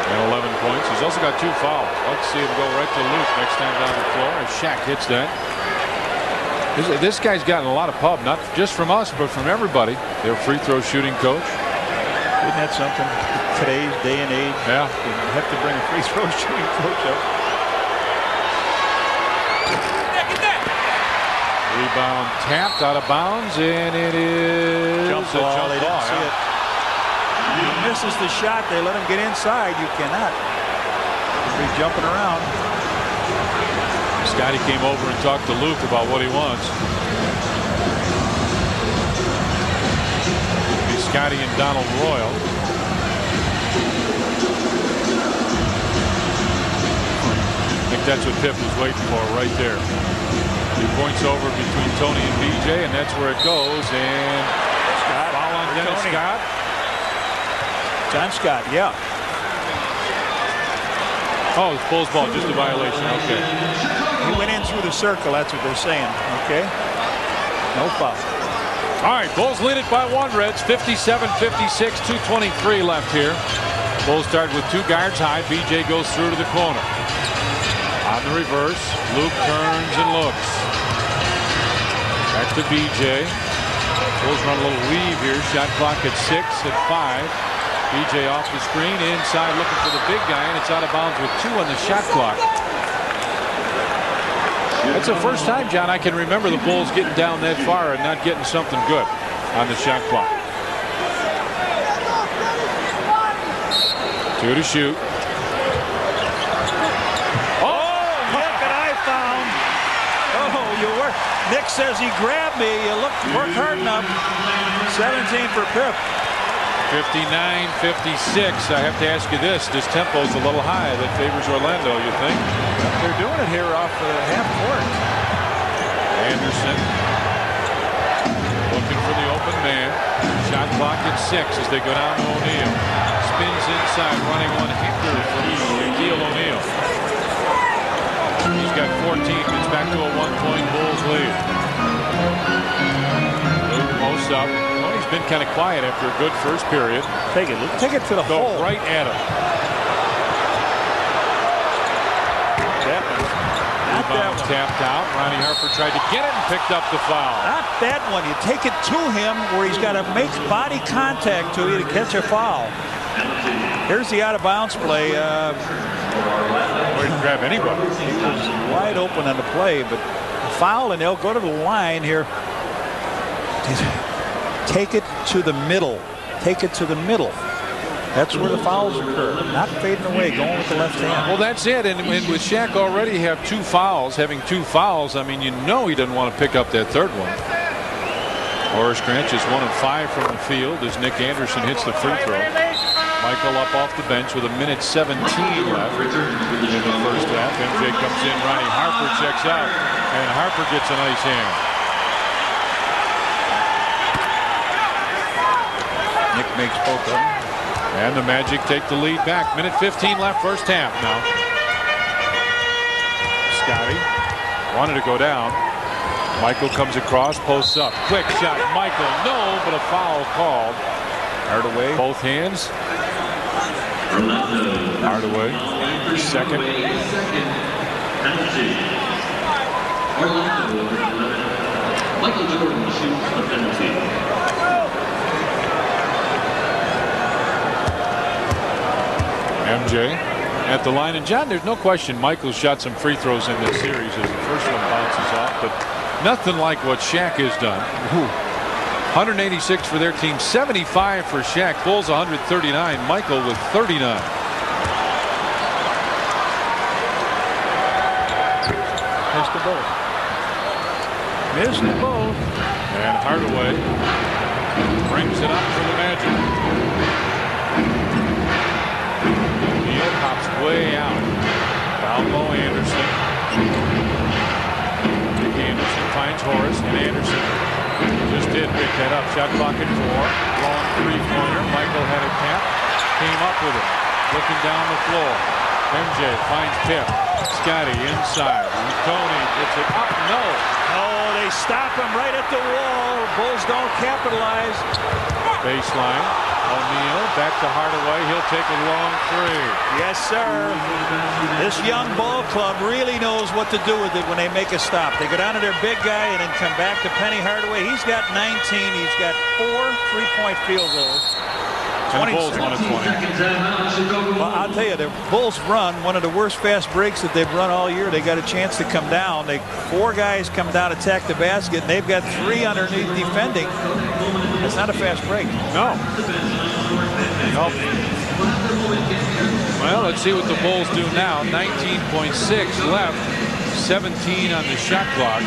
And 11 points. He's also got 2 fouls. I'd like to see him go right to Luke next time down the floor. And Shaq hits that. This guy's gotten a lot of pub, not just from us, but from everybody. Their free throw shooting coach. Isn't that something? Today's day and age. Yeah. You have to bring a free throw shooting coach up. Rebound tapped out of bounds, and it is jump ball. They didn't see it. He misses the shot. They let him get inside. You cannot be jumping around. Scotty came over and talked to Luke about what he wants. It's Scotty and Donald Royal. I think that's what Pip was waiting for right there. He points over between Tony and BJ, and that's where it goes. And Scott, foul on Dennis Tony. Scott. John Scott, yeah. Oh, it's Bulls ball, just a violation. Okay. He went in through the circle. That's what they're saying. Okay. No foul. All right, Bulls lead it by 1, Reds. 57-56, 2:23 left here. Bulls start with 2 guards high. BJ goes through to the corner. On the reverse, Luke turns and looks. Back to BJ. Bulls run a little weave here. Shot clock at 6, at 5. BJ off the screen, inside looking for the big guy, and it's out of bounds with 2 on the shot clock. That's the first time, John, I can remember the Bulls getting down that far and not getting something good on the shot clock. 2 to shoot. Oh, Nick, an eye foul. Nick says he grabbed me. You work hard enough. 17 for Pip. 59-56. I have to ask you this. This tempo's a little high. That favors Orlando, you think? They're doing it here off the half court. Anderson looking for the open man. Shot clock at 6 as they go down to O'Neal. Spins inside, running one-hander from Shaquille O'Neal. He's got 14. Gets back to a 1-point Bulls lead. Luke posts up. Tony's been kind of quiet after a good first period. Take it, Luke. Take it to the hole. Go right at him. Rebound tapped out. Ronnie Harper tried to get it and picked up the foul. Not that one. You take it to him where he's got to make body contact to you to catch a foul. Here's the out-of-bounds play. Or he can grab anybody. He was wide open on the play, but foul, and they'll go to the line here. Take it to the middle. Take it to the middle. That's where the fouls occur. Not fading away, going with the left hand. Well, that's it. And with Shaq already have 2 fouls, having 2 fouls, I mean, you know he doesn't want to pick up that third one. Horace Grant is 1 of 5 from the field as Nick Anderson hits the free throw. Michael up off the bench with 1:17 left in the first half. MJ comes in. Ronnie Harper checks out, and Harper gets a nice hand. Nick makes both of them. And the Magic take the lead back. 1:15 left first half now. Scotty wanted to go down. Michael comes across, posts up. Quick shot. Michael, no, but a foul called. Hardaway. Both hands. Hardaway. Second. Michael Jordan shoots the penalty. MJ at the line. And John, there's no question Michael's shot some free throws in this series as the first one bounces off, but nothing like what Shaq has done. 186 for their team, 75 for Shaq. Bulls 139. Michael with 39. Missed the both. Missed the both. And Hardaway brings it up for the Magic. Neal pops way out. Foul low Anderson. Nick Anderson finds Horace, and Anderson just did pick that up. Shot clock at 4. Long three-pointer. Michael had it tapped. Came up with it. Looking down the floor. MJ finds Pip. Scotty inside. Tony gets it up. No. Oh, they stop him right at the wall. Bulls don't capitalize. Baseline. O'Neal back to Hardaway. He'll take a long 3. Yes, sir. This young ball club really knows what to do with it when they make a stop. They go down to their big guy and then come back to Penny Hardaway. He's got 19. He's got 4 3-point field goals. And the Bulls won at 20. Well, I'll tell you, the Bulls run one of the worst fast breaks that they've run all year. They got a chance to come down. 4 guys come down, attack the basket, and they've got 3 underneath defending. That's not a fast break. No. Nope. Well, let's see what the Bulls do now. 19.6 left. 17 on the shot clock.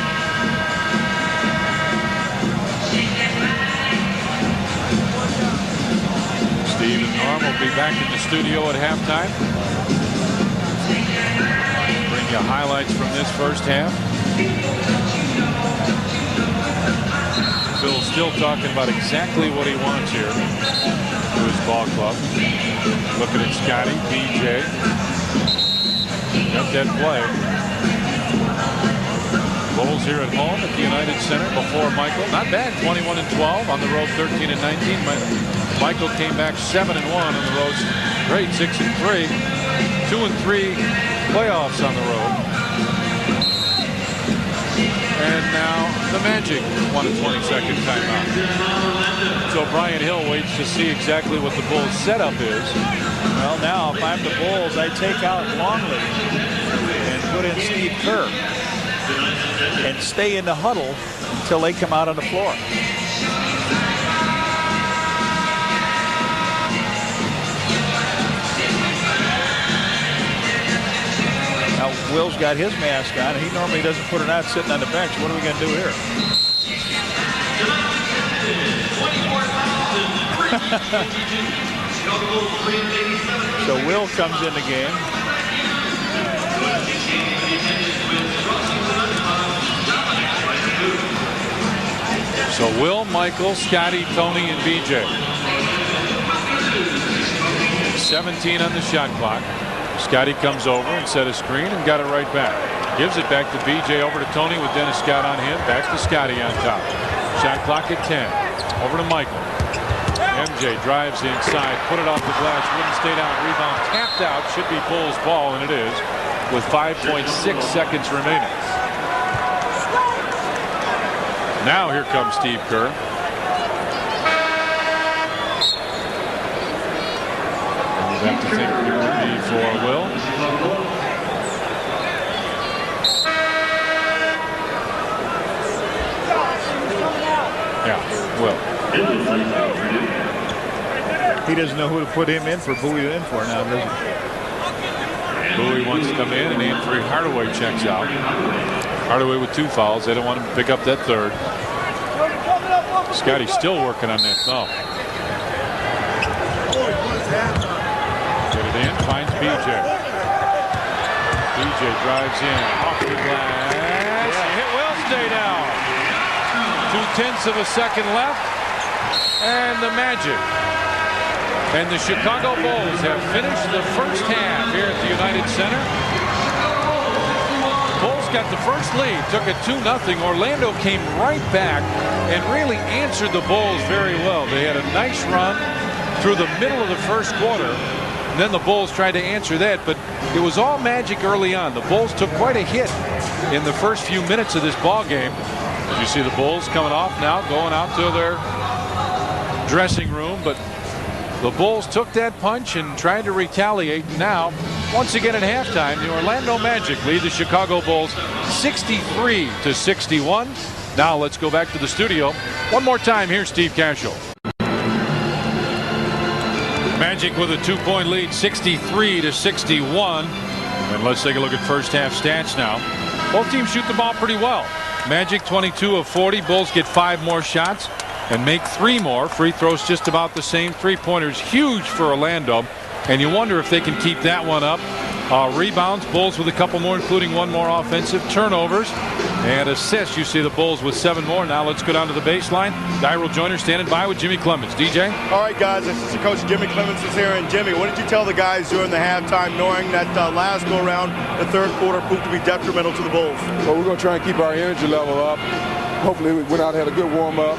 Steve and Norm will be back in the studio at halftime. Bring you highlights from this first half. Phil's still talking about exactly what he wants here to his ball club. Looking at Scotty, BJ. Got that play. Bulls here at home at the United Center before Michael. Not bad, 21-12 on the road, 13-19. Michael came back 7-1 on the road. Great, 6-3. 2-3 playoffs on the road. And now the Magic won a 20-second timeout. So Brian Hill waits to see exactly what the Bulls' setup is. Well, now if I'm the Bulls, I take out Longley and put in Steve Kerr and stay in the huddle until they come out on the floor. Now Will's got his mask on. He normally doesn't put it on sitting on the bench. What are we going to do here? So Will comes in the game. So Will, Michael, Scotty, Tony, and BJ. 17 on the shot clock. Scotty comes over and set a screen and got it right back. Gives it back to BJ, over to Tony with Dennis Scott on him. Back to Scotty on top. Shot clock at 10. Over to Michael. MJ drives inside, put it off the glass, wouldn't stay down, rebound tapped out, should be Bulls ball, and it is, with 5.6 seconds remaining. Now here comes Steve Kerr. You have to think it would be for Will. Yeah, Will. He doesn't know who to put him in for, Bowie in for now, does he? Bowie wants to come in, and Anthony Hardaway checks out. Hardaway with 2 fouls. They don't want him to pick up that third. Scotty's still working on that thumb. Get it in, finds BJ. BJ drives in, off the glass. It will stay down. 0.2 of a second left, and the Magic and the Chicago Bulls have finished the first half here at the United Center. Bulls got the first lead, took it 2-0. Orlando came right back and really answered the Bulls very well. They had a nice run through the middle of the first quarter, and then the Bulls tried to answer that, but it was all Magic early on. The Bulls took quite a hit in the first few minutes of this ball game. You see the Bulls coming off now, going out to their dressing room, but the Bulls took that punch and tried to retaliate. Now, once again at halftime, the Orlando Magic lead the Chicago Bulls 63-61. Now let's go back to the studio. One more time, here's Steve Cashel. Magic with a 2-point lead, 63-61. And let's take a look at first half stats now. Both teams shoot the ball pretty well. Magic 22 of 40. Bulls get 5 more shots and make 3 more. Free throws just about the same. 3-pointers huge for Orlando, and you wonder if they can keep that one up. Rebounds, Bulls with a couple more, including 1 more offensive. Turnovers and assists, you see the Bulls with 7 more. Now let's go down to the baseline. Dyral Joyner standing by with Jimmy Clemens. DJ? All right, guys, assistant coach Jimmy Clemens is here. And Jimmy, what did you tell the guys during the halftime, knowing that last go-around, the third quarter, proved to be detrimental to the Bulls? Well, we're going to try and keep our energy level up. Hopefully we went out and had a good warm-up.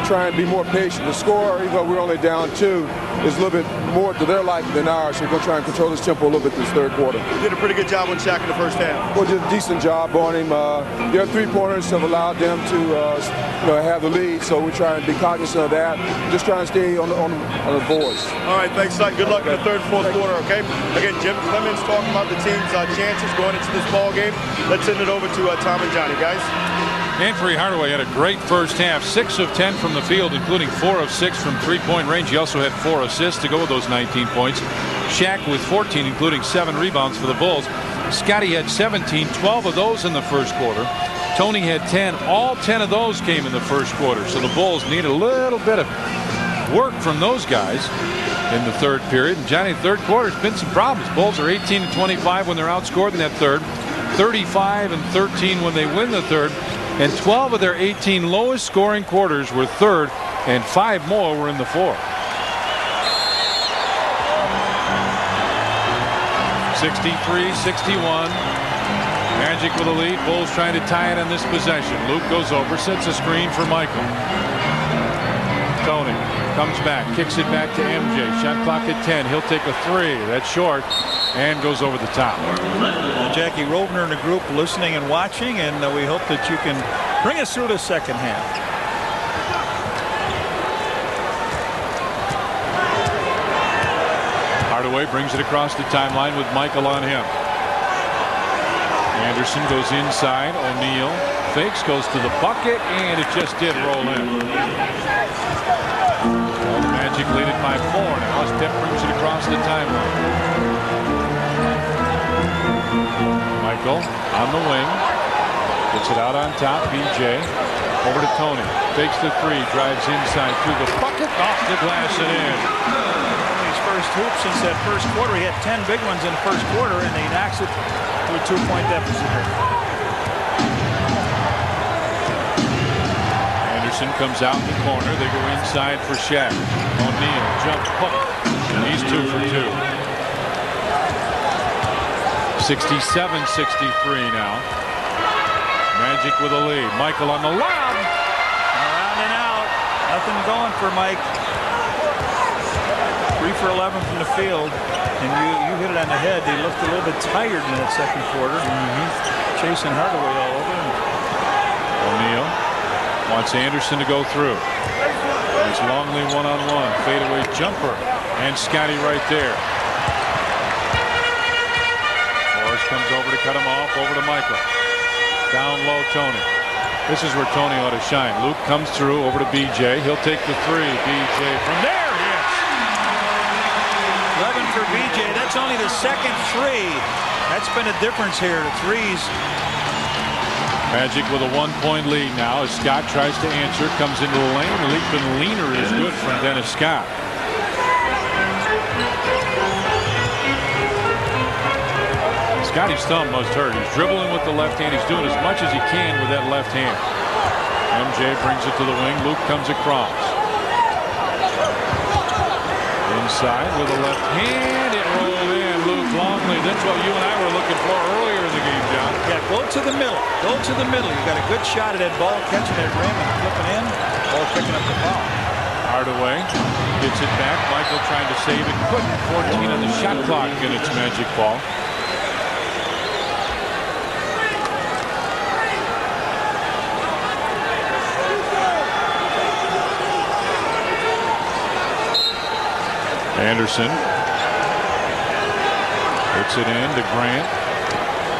Try and be more patient. The score, even though we're only down 2, is a little bit more to their liking than ours. So we're going to try and control this tempo a little bit this third quarter. You did a pretty good job on Shaq in the first half. Well, did a decent job on him. Their 3-pointers have allowed them to have the lead, so we're trying to be cognizant of that. Just trying to stay on the boards. All right, thanks, son. Good luck in the third and fourth quarter, okay? Again, Jim Clemens talking about the team's chances going into this ball game. Let's send it over to Tom and Johnny, guys. Anthony Hardaway had a great first half, 6 of 10 from the field, including 4 of 6 from 3-point range. He also had 4 assists to go with those 19 points. Shaq with 14, including 7 rebounds for the Bulls. Scotty had 17, 12 of those in the first quarter. Tony had 10. All 10 of those came in the first quarter. So the Bulls need a little bit of work from those guys in the third period. And Johnny, third quarter has been some problems. Bulls are 18-25 when they're outscored in that third, 35-13 when they win the third. And 12 of their 18 lowest scoring quarters were third, and 5 more were in the fourth. 63-61. Magic with a lead. Bulls trying to tie it on this possession. Luke goes over, sets a screen for Michael. Tony comes back, kicks it back to MJ. Shot clock at 10. He'll take a 3. That's short. And goes over the top. Jackie Rovner and the group listening and watching, and we hope that you can bring us through the second half. Hardaway brings it across the timeline with Michael on him. Anderson goes inside. O'Neal fakes, goes to the bucket, and it just did roll in. Well, the Magic lead it by 4 now as Pep brings it across the timeline. Michael on the wing. Gets it out on top. BJ over to Tony. Fakes the three. Drives inside to the bucket. Off the glass and in. His first hoop since that first quarter. He had 10 big ones in the first quarter, and he knocks it to a 2-point deficit. Anderson comes out in the corner. They go inside for Shaq. O'Neal jump hook. And he's 2 for 2. 67-63 now. Magic with a lead. Michael on the lob. Around and out. Nothing going for Mike. 3 for 11 from the field. And you hit it on the head. He looked a little bit tired in that second quarter. Chasing Hardaway all over him. O'Neal wants Anderson to go through. It's Longley one-on-one. Fadeaway jumper. And Scotty right there. Morris comes over to cut him off. Over to Michael. Down low, Tony. This is where Tony ought to shine. Luke comes through over to BJ. He'll take the three. BJ from there. Yes. 11 for BJ. That's only the second three. That's been a difference here. The threes. Magic with a 1-point lead now as Scott tries to answer. Comes into the lane. The leap and leaner is good from Dennis Scott. Scotty's thumb must hurt. He's dribbling with the left hand. He's doing as much as he can with that left hand. MJ brings it to the wing. Luke comes across. Inside with the left hand. It rolled in. Luke Longley. That's what you and I were looking for earlier in the game, John. Yeah, go to the middle. Go to the middle. You got a good shot at that ball, catching that rim and flipping in, or picking up the foul. Hardaway gets it back. Michael trying to save it. Couldn't. 14 on the shot clock, and it's Magic ball. Anderson puts it in to Grant.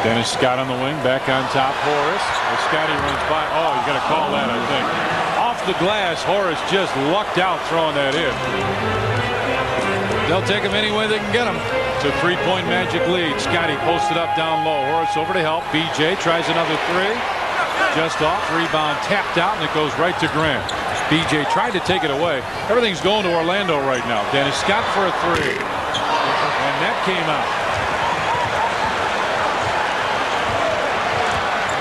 Dennis Scott on the wing, back on top. Horace. Well, Scotty runs by. Oh, you got to call that, I think. Off the glass. Horace just lucked out throwing that in. They'll take him any way they can get him. It's a 3-point Magic lead. Scotty posted up down low. Horace over to help. BJ tries another three. Just off. Rebound tapped out, and it goes right to Grant. BJ tried to take it away. Everything's going to Orlando right now. Dennis Scott for a three. And that came out.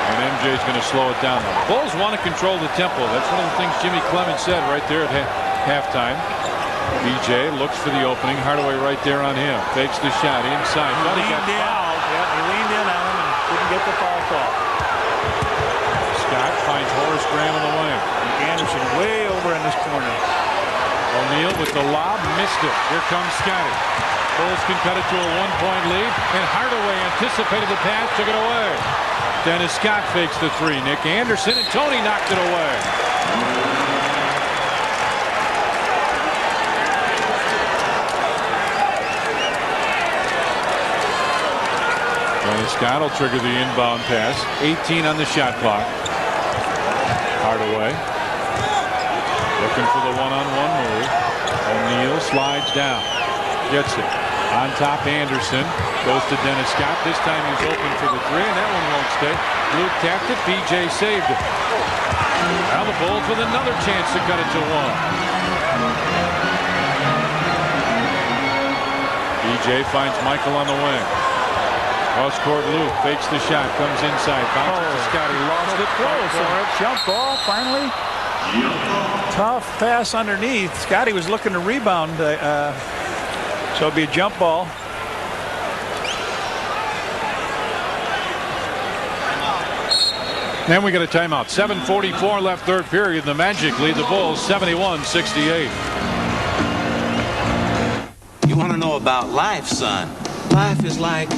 And MJ's going to slow it down. The Bulls want to control the tempo. That's one of the things Jimmy Clemens said right there at halftime. BJ looks for the opening. Hardaway right there on him. Fakes the shot inside. Thought he got fouled. Yeah, he leaned in on him and didn't get the foul call. Scott finds Horace Graham in the wing. Anderson way over in this corner. O'Neal with the lob, missed it. Here comes Scotty. Bulls can cut it to a 1-point lead, and Hardaway anticipated the pass, took it away. Dennis Scott fakes the three. Nick Anderson and Tony knocked it away. Dennis Scott will trigger the inbound pass. 18 on the shot clock. Hardaway looking for the one-on-one move. O'Neal slides down. Gets it. On top, Anderson. Goes to Dennis Scott. This time he's open for the three, and that one won't stay. Luke tapped it. BJ saved it. Now the Bulls with another chance to cut it to one. BJ finds Michael on the wing. Cross-court Luke fakes the shot. Comes inside. Bounces to Scotty. Lost it. Close. Jump ball finally. Tough pass underneath. Scotty was looking to rebound. So it'll be a jump ball. Then we get a timeout. 7:44 left, third period. The Magic lead the Bulls 71-68. You want to know about life, son? Life is like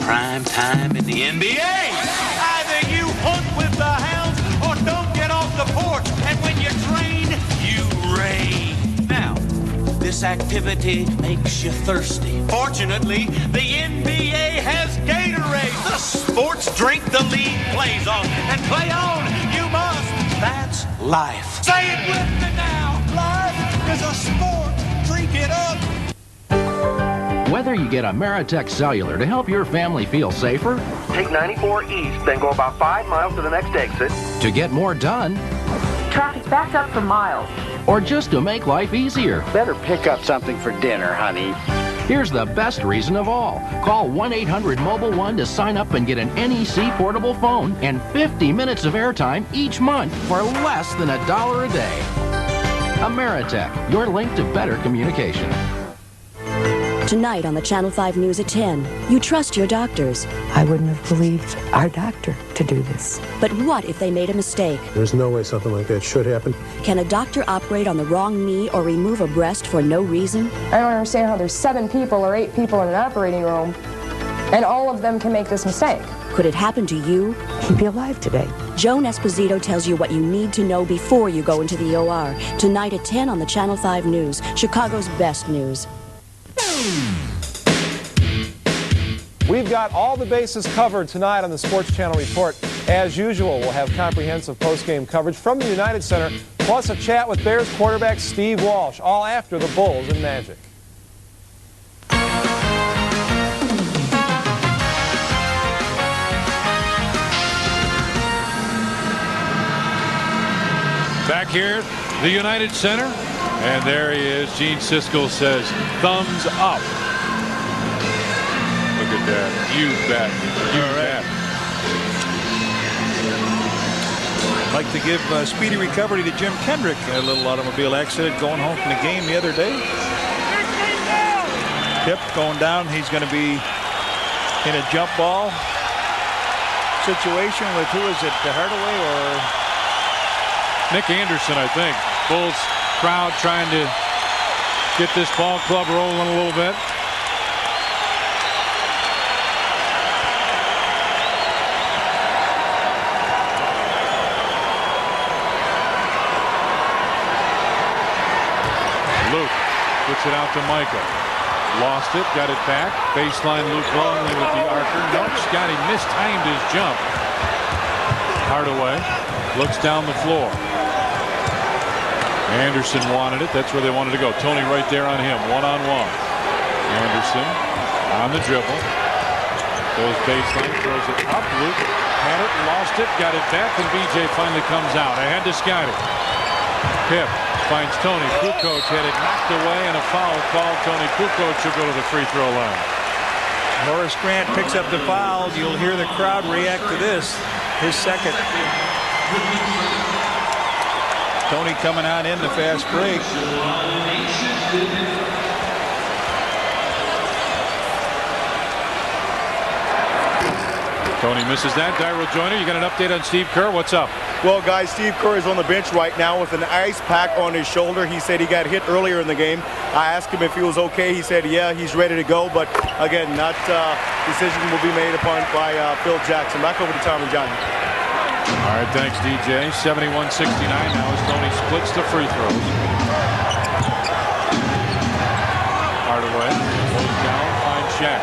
prime time in the NBA. Either you hunt with the hounds or don't get off the porch. And when you train, you rain. Now, this activity makes you thirsty. Fortunately, the NBA has Gatorade, the sports drink the league plays on. And play on, you must. That's life. Say it with me now. Life is a sport. Drink it up. Whether you get Ameritech Cellular to help your family feel safer, Take 94 east, then go about 5 miles to the next exit. to get more done, Traffic's backed up for miles. or just to make life easier, Better pick up something for dinner, honey. here's the best reason of all. Call 1-800-MOBILE-1 to sign up and get an NEC portable phone and 50 minutes of airtime each month for less than $1 a day. Ameritech, your link to better communication. Tonight on the Channel 5 News at 10, you trust your doctors. I wouldn't have believed our doctor to do this. But what if they made a mistake? There's no way something like that should happen. Can a doctor operate on the wrong knee or remove a breast for no reason? I don't understand how there's 7 people or 8 people in an operating room, and all of them can make this mistake. Could it happen to you? He'd be alive today. Joan Esposito tells you what you need to know before you go into the OR. Tonight at 10 on the Channel 5 News, Chicago's best news. We've got all the bases covered tonight on the Sports Channel Report. As usual, we'll have comprehensive post-game coverage from the United Center, plus a chat with Bears quarterback Steve Walsh, all after the Bulls and Magic. Back here, the United Center, and there he is. Gene Siskel says, thumbs up. Look at that. You bet. You bet. I'd like to give speedy recovery to Jim Kendrick. A little automobile accident going home from the game the other day. Tip going down. He's going to be in a jump ball situation with, who is it, Hardaway or Nick Anderson, I think. Bulls crowd trying to get this ball club rolling a little bit. Luke puts it out to Michael. Lost it, got it back. Baseline Luke Longley with the archer. Nope, Scotty mistimed his jump. Hardaway looks down the floor. Anderson wanted it. That's where they wanted to go. Tony right there on him, one-on-one. Anderson on the dribble. Goes baseline, throws it up. Luke had it, lost it, got it back, and BJ finally comes out. Ahead to Scotty. Pip finds Tony. Kukoc had it knocked away, and a foul called. Tony Kukoc should go to the free throw line. Horace Grant picks up the foul. You'll hear the crowd react to this. His second. Tony coming on in the fast break. Tony misses that. Daryl Joyner, you got an update on Steve Kerr? What's up? Well, guys, Steve Kerr is on the bench right now with an ice pack on his shoulder. He said he got hit earlier in the game. I asked him if he was okay. He said, yeah, he's ready to go. But, again, not decision will be made upon by Phil Jackson. Back over to Tom and Johnny. All right, thanks, DJ. 71-69 now as Tony splits the free throws. Hardaway goes down, finds Shaq.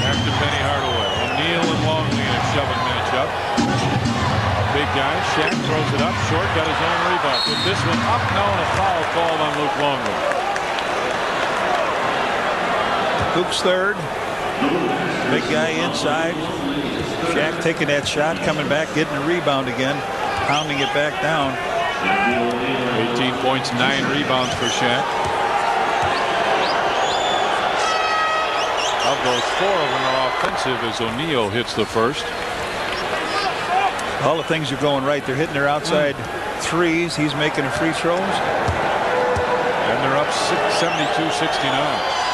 Back to Penny Hardaway. O'Neal and Longley in a shoving matchup. Big guy, Shaq throws it up short, got his own rebound. With this one up, no, and a foul called on Luke Longley. Luke's third. Big guy inside. Shaq taking that shot, coming back, getting a rebound again, pounding it back down. 18 points, 9 rebounds for Shaq. Of those, 4 of them are offensive as O'Neal hits the first. All the things are going right. They're hitting their outside threes. He's making the free throws. And they're up 72-69.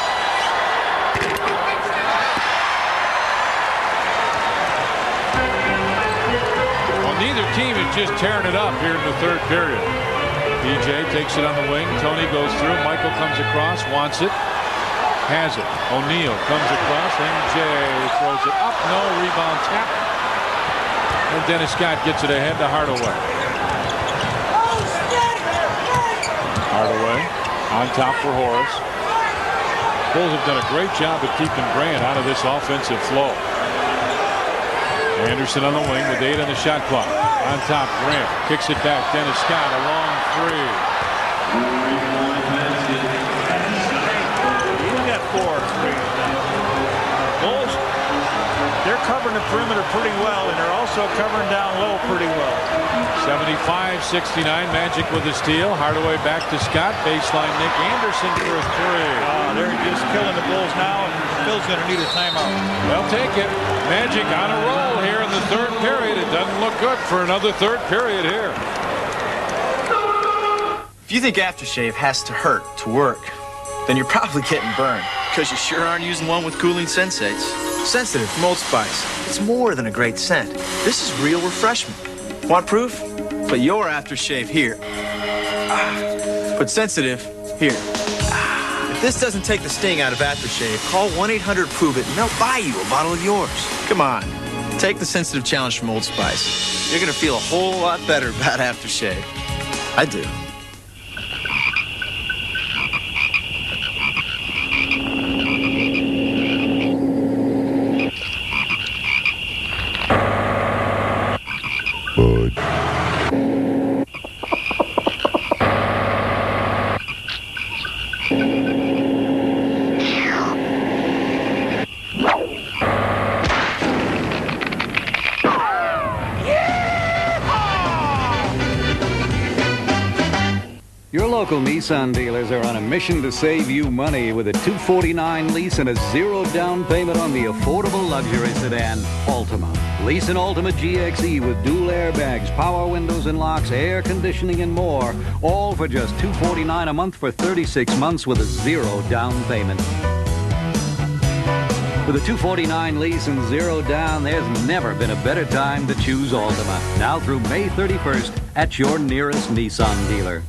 Neither team is just tearing it up here in the third period. DJ takes it on the wing. Tony goes through. Michael comes across, wants it, has it. O'Neal comes across. MJ throws it up. No, rebound tap. And Dennis Scott gets it ahead to Hardaway. Hardaway on top for Horace. Bulls have done a great job of keeping Grant out of this offensive flow. Anderson on the wing with 8 on the shot clock. On top, Grant kicks it back. Dennis Scott, a long three. He's got 4 threes now. they're covering the perimeter pretty well, and they're also covering down low pretty well. 75-69, Magic with the steal. Hardaway back to Scott. Baseline Nick Anderson for a three. They're just killing the Bulls now, and Phil's going to need a timeout. They'll take it. Magic on a roll here in the third period. It doesn't look good for another third period here. If you think aftershave has to hurt to work, then you're probably getting burned, because you sure aren't using one with cooling sensates. Sensitive from Old Spice. It's more than a great scent. This is real refreshment. Want proof? Put your aftershave here. Put sensitive here. If this doesn't take the sting out of aftershave, call 1-800-PROVE-IT and they'll buy you a bottle of yours. Come on. Take the sensitive challenge from Old Spice. You're going to feel a whole lot better about aftershave. I do. Your local Nissan dealers are on a mission to save you money with a $249 lease and a zero down payment on the affordable luxury sedan, Altima. Lease an Altima GXE with dual airbags, power windows and locks, air conditioning, and more. All for just $249 a month for 36 months with a zero down payment. With a $249 lease and zero down, there's never been a better time to choose Altima. Now through May 31st at your nearest Nissan dealer.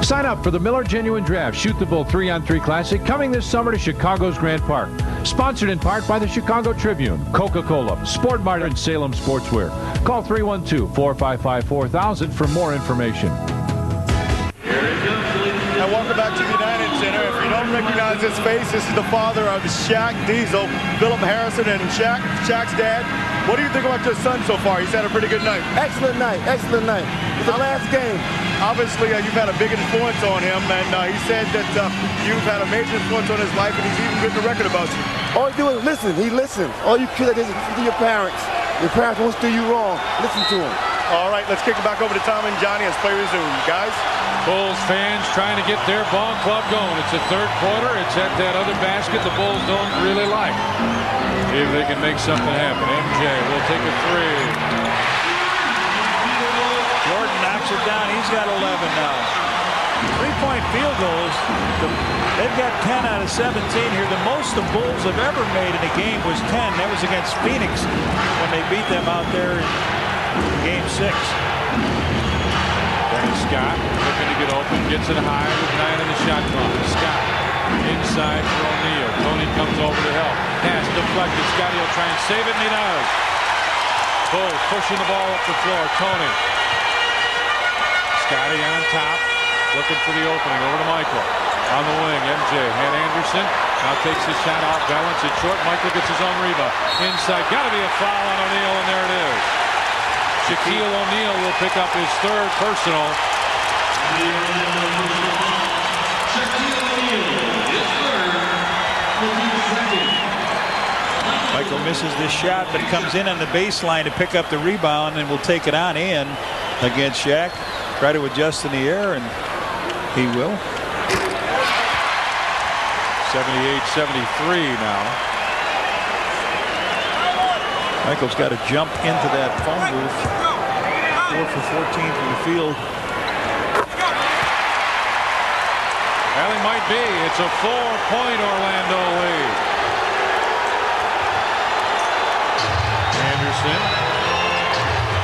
Sign up for the Miller Genuine Draft Shoot the Bull 3-on-3 Classic coming this summer to Chicago's Grant Park. Sponsored in part by the Chicago Tribune, Coca-Cola, Sport Mart, and Salem Sportswear. Call 312-455-4000 for more information. And welcome back to the United Center. If you don't recognize his face, this is the father of Shaq Diesel, Philip Harrison, and Shaq's dad. What do you think about your son so far? He's had a pretty good night. Excellent night. Excellent night. It's the last game. Obviously, you've had a big influence on him, and he said that you've had a major influence on his life, and he's even written a record about you. All you do is listen. He listens. All you kids is listen to your parents. Your parents won't do you wrong. Listen to him. All right, let's kick it back over to Tom and Johnny as play resumes. Guys? Bulls fans trying to get their ball club going. It's the third quarter. It's at that other basket the Bulls don't really like. See if they can make something happen. MJ will take a three. Jordan knocks it down. He's got 11 now. 3-point field goals. They've got 10 out of 17 here. The most the Bulls have ever made in a game was 10. That was against Phoenix when they beat them out there in Game 6. There's Scott looking to get open. Gets it high with 9 in the shot clock. Scott inside for O'Neal. Tony comes over to help. Pass deflected. Scotty will try and save it, and he does. Bulls pushing the ball up the floor. Tony. Scotty on top, looking for the opening. Over to Michael. On the wing, MJ. Had Anderson. Now takes his shot off balance. It's short. Michael gets his own rebound. Inside. Got to be a foul on O'Neal, and there it is. Shaquille O'Neal will pick up his third personal. Michael misses this shot, but comes in on the baseline to pick up the rebound and will take it on in against Shaq. Try to adjust in the air, and he will. 78-73 now. Michael's got to jump into that phone booth. 4 for 14 from the field. Well, he might be. It's a 4-point Orlando lead. Anderson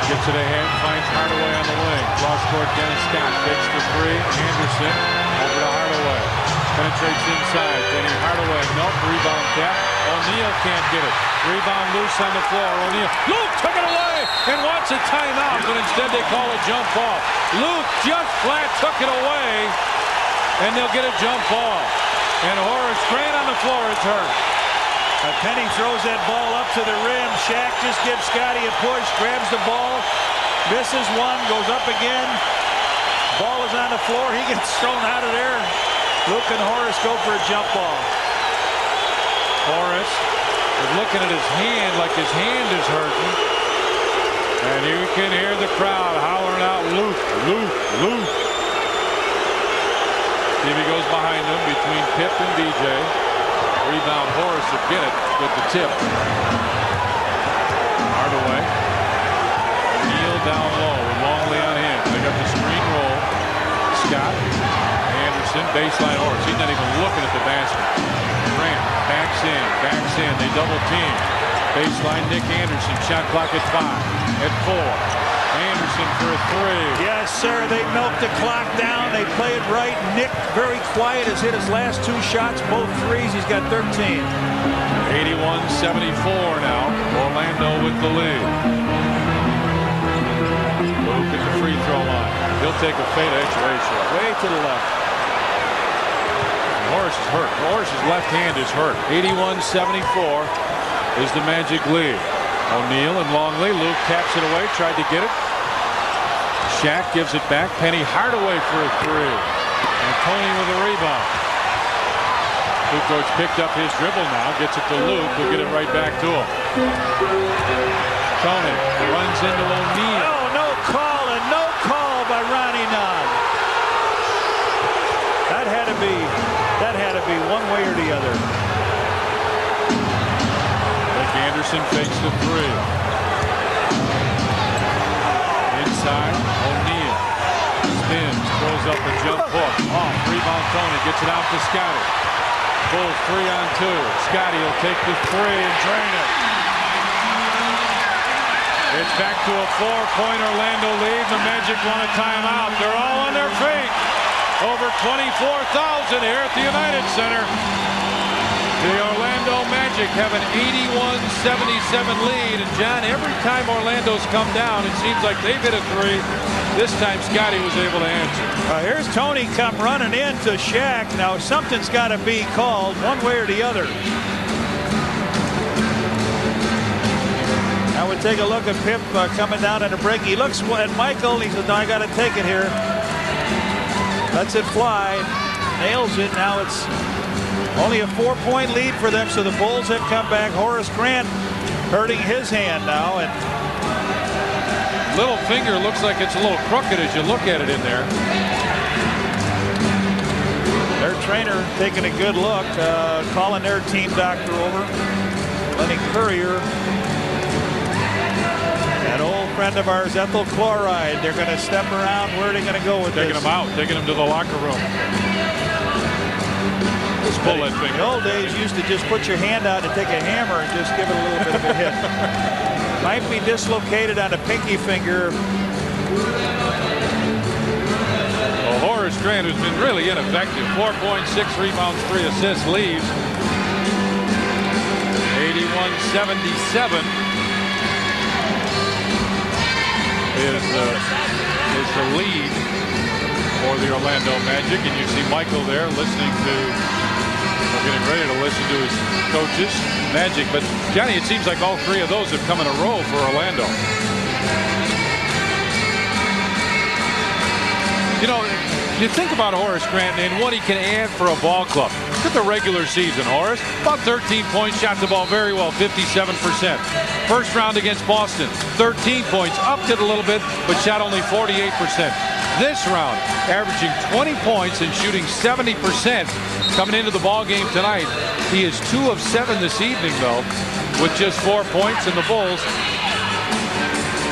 gets it ahead, finds Hardaway on the wing. Cross court, Dennis Scott takes the three. Anderson over to Hardaway. Penetrates inside. Denny Hardaway. Nope. Rebound tap. O'Neal can't get it. Rebound loose on the floor. O'Neal. Luke took it away and wants a timeout, but instead they call a jump ball. Luke just flat took it away, and they'll get a jump ball. And Horace Grant on the floor is hurt. Penny throws that ball up to the rim. Shaq just gives Scotty a push, grabs the ball, misses one, goes up again. Ball is on the floor. He gets thrown out of there. Luke and Horace go for a jump ball. Horace He's looking at his hand like his hand is hurting. And you can hear the crowd hollering out, Luke, Luke, Luke. Stevie goes behind him between Pip and BJ. Rebound, Horace will get it with the tip. Hardaway. Neal down low with Longley on him. They got the screen roll. Scott. Anderson, baseline Horace. He's not even looking at the basket. Grant backs in. They double team. Baseline Nick Anderson. Shot clock at 5. At 4. Anderson for a 3. Yes, sir. They milk the clock down. They play it right. Nick, very quiet, has hit his last 2 shots, both threes. He's got 13. 81-74 now. Orlando with the lead. Luke at the free throw line. He'll take a fade edge ratio. Way to the left. Horace is hurt. Horace's left hand is hurt. 81-74 is the Magic lead. O'Neal and Longley. Luke taps it away. Tried to get it. Shaq gives it back. Penny Hardaway for a 3. And Tony with a rebound. Kukoc picked up his dribble now. Gets it to Luke. Who'll get it right back to him. Tony runs into O'Neal. Oh, no call, and no call by Ronnie Nod. That had to be one way or the other. Anderson fakes the 3. Inside, O'Neal spins, throws up a jump hook. Off, rebound Tony, gets it out to Scotty. Bulls 3 on 2. Scotty will take the 3 and drain it. It's back to a 4-point Orlando lead. The Magic want a timeout. They're all on their feet. Over 24,000 here at the United Center. The Orlando Magic have an 81-77 lead. And John, every time Orlando's come down, it seems like they've hit a 3. This time Scotty was able to answer. Here's Tony come running into Shaq. Now something's got to be called one way or the other. Now we take a look at Pip coming down in the break. He looks at Michael and he says, no, I got to take it here. Lets it fly. Nails it. Now it's only a 4-point lead for them, so the Bulls have come back. Horace Grant hurting his hand now. And little finger looks like it's a little crooked as you look at it in there. Their trainer taking a good look, calling their team doctor over. Lenny Courier. That old friend of ours, ethyl chloride. They're going to step around. Where are they going to go with this? Taking him out, taking him to the locker room. Pull that finger. In the old days, you used to just put your hand out and take a hammer and just give it a little bit of a hit. Might be dislocated on a pinky finger. Well, Horace Grant, who's been really ineffective, 4 points, 6 rebounds, 3 assists, leaves. 81-77 is the lead for the Orlando Magic, and you see Michael there listening to, getting ready to listen to his coaches, Magic. But Johnny, it seems like all 3 of those have come in a row for Orlando. You know, you think about Horace Grant and what he can add for a ball club. Look at the regular season, Horace. About 13 points, shot the ball very well, 57%. First round against Boston, 13 points, upped it a little bit, but shot only 48%. This round, averaging 20 points and shooting 70% coming into the ball game tonight. He is 2 of 7 this evening, though, with just 4 points, and the Bulls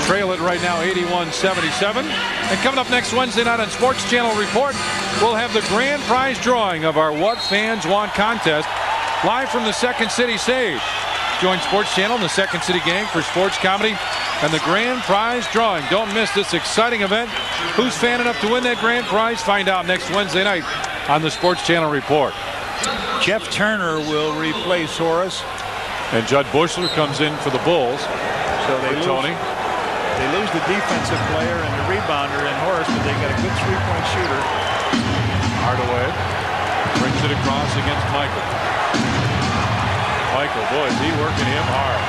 trail it right now 81-77. And coming up next Wednesday night on Sports Channel Report, we'll have the grand prize drawing of our What Fans Want contest live from the Second City stage. Join Sports Channel and the Second City Gang for sports comedy and the grand prize drawing. Don't miss this exciting event. Who's fan enough to win that grand prize? Find out next Wednesday night on the Sports Channel Report. Jeff Turner will replace Horace. And Judd Bushler comes in for the Bulls. So they lose Tony. They lose the defensive player and the rebounder in Horace, but they got a good 3-point shooter. Hardaway brings it across against Michael. Michael, boy, is he working him hard.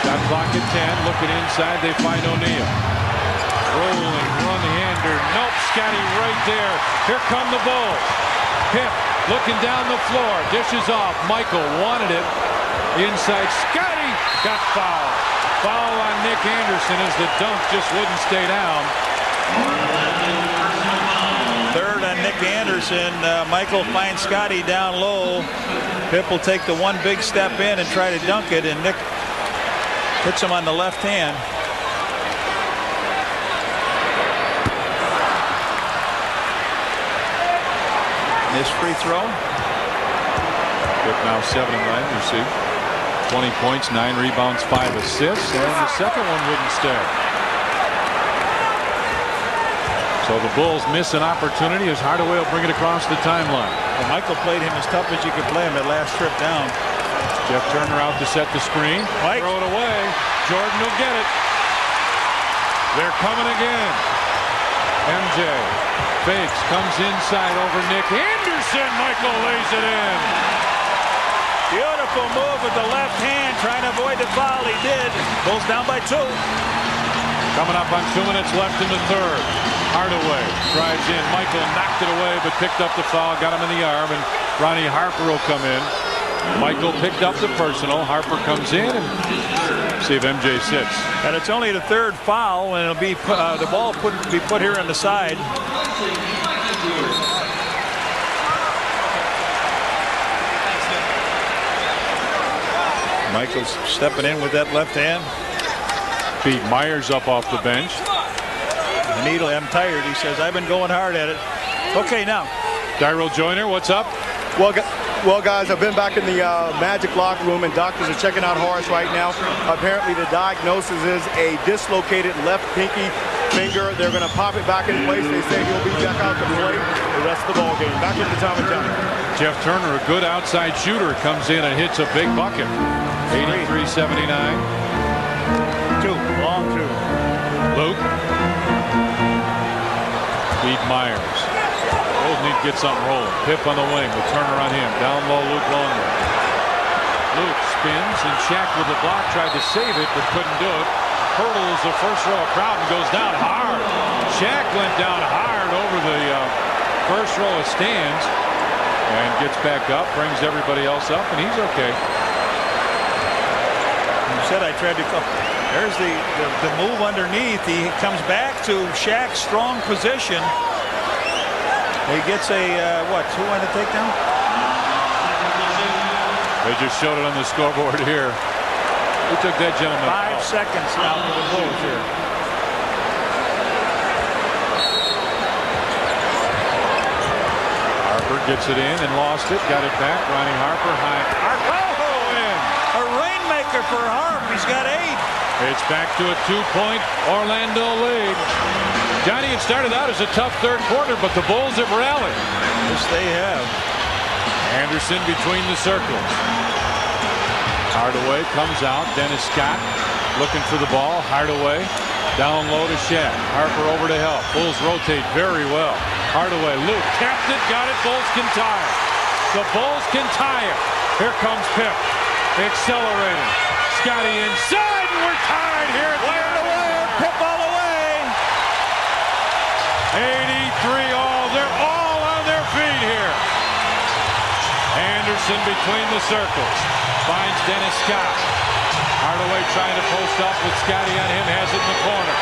Shot clock at 10. Looking inside, they find O'Neal. Rolling, one-hander. Nope, Scotty right there. Here come the Bulls. Pip looking down the floor. Dishes off. Michael wanted it. Inside, Scotty got fouled. Foul on Nick Anderson as the dunk just wouldn't stay down. Third on Nick Anderson. Michael finds Scotty down low. Pip will take the one big step in and try to dunk it, and Nick hits him on the left hand. This free throw. Pip now 7 of 9, you see. 20 points, 9 rebounds, 5 assists, and the second one wouldn't stay. So the Bulls miss an opportunity as Hardaway will bring it across the timeline. Well, Michael played him as tough as you could play him that last trip down. Jeff Turner out to set the screen. Mike. Throw it away. Jordan will get it. They're coming again. MJ fakes, comes inside over Nick Anderson. Michael lays it in. Beautiful move with the left hand, trying to avoid the foul. He did. Bulls down by 2. Coming up on 2 minutes left in the third. Hardaway drives in. Michael knocked it away, but picked up the foul, got him in the arm, and Ronnie Harper will come in. Michael picked up the personal. Harper comes in, and see if MJ sits. And it's only the third foul, and it'll be the ball be put here on the side. Michael's stepping in with that left hand. Beat Myers up off the bench. Needle, I'm tired. He says, I've been going hard at it. Okay, now. Daryl Joyner, what's up? Well, guys, I've been back in the Magic locker room, and doctors are checking out Horace right now. Apparently, the diagnosis is a dislocated left pinky finger. They're going to pop it back in place. They say he'll be back out to play the rest of the ball game. Back into Tom and John. Jeff Turner, a good outside shooter, comes in and hits a big bucket. 83-79. 2, long 2. Luke. Beat Myers. Bulls need to get something rolling. Pip on the wing with Turner on him. Down low, Luke Longley. Luke spins, and Shaq with the block tried to save it, but couldn't do it. Hurdles the first row of crowd and goes down hard. Shaq went down hard over the first row of stands and gets back up, brings everybody else up, and he's okay. You said I tried to go. There's the move underneath. He comes back to Shaq's strong position. He gets a, 2 on the takedown? They just showed it on the scoreboard here. Who took that gentleman? 5 seconds now for the Bulls here. Harper gets it in and lost it. Got it back. Ronnie Harper high. Harper in. A rainmaker for Harp. He's got 8. It's back to a 2-point Orlando lead. Johnny, it started out as a tough third quarter, but the Bulls have rallied. Yes, they have. Anderson between the circles. Hardaway comes out. Dennis Scott looking for the ball. Hardaway down low to Shaq. Harper over to help. Bulls rotate very well. Hardaway, Luke tapped it, got it. Bulls can tie it. The Bulls can tie it. Here comes Pip. Accelerating. Scotty inside, and we're tied here at the end. Pip all the way. 83 all. They're all on their feet here. Anderson between the circles. Finds Dennis Scott. Hardaway trying to post up with Scotty on him. Has it in the corner.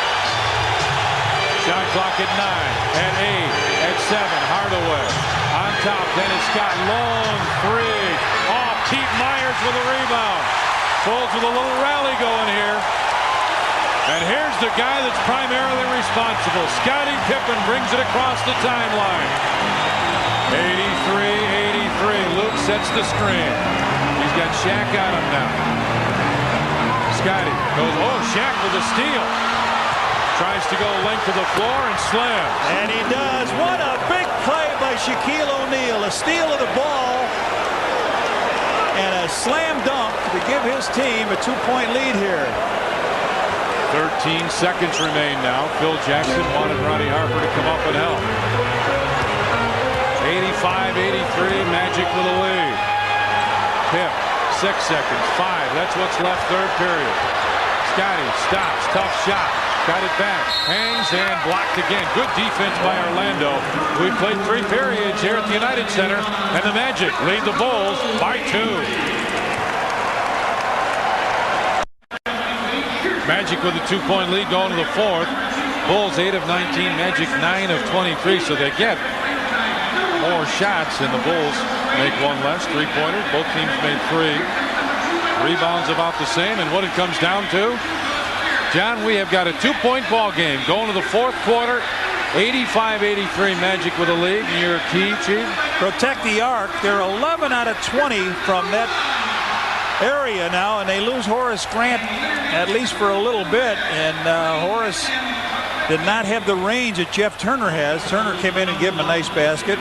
Shot clock at 9, at 8, at 7. Hardaway on top. Dennis Scott. Long 3. Off. Keith Myers with a rebound. Bulls with a little rally going here. And here's the guy that's primarily responsible. Scottie Pippen brings it across the timeline. 83-83. Luke sets the screen. He's got Shaq on him now. Scotty goes, Shaq with a steal. Tries to go length of the floor and slams. And he does. What a big play by Shaquille O'Neal. A steal of the ball and a slam dunk to give his team a 2-point lead here. 13 seconds remain now. Phil Jackson wanted Ronnie Harper to come up and help. 85-83, Magic with a lead. Pip, 6 seconds, 5. That's what's left third period. Scotty stops, tough shot. Got it back, hangs and blocked again. Good defense by Orlando. We've played 3 periods here at the United Center, and the Magic lead the Bulls by 2. Magic with a 2-point lead going to the fourth. Bulls 8 of 19, Magic 9 of 23, so they get more shots, and the Bulls make one less. 3-pointers. Both teams made 3. Rebounds about the same, and what it comes down to, John, we have got a 2-point ball game going to the fourth quarter. 85-83 Magic with a lead. Your key, Chief? Protect the arc. They're 11 out of 20 from that area now, and they lose Horace Grant at least for a little bit, and Horace did not have the range that Jeff Turner has. Turner came in and gave him a nice basket.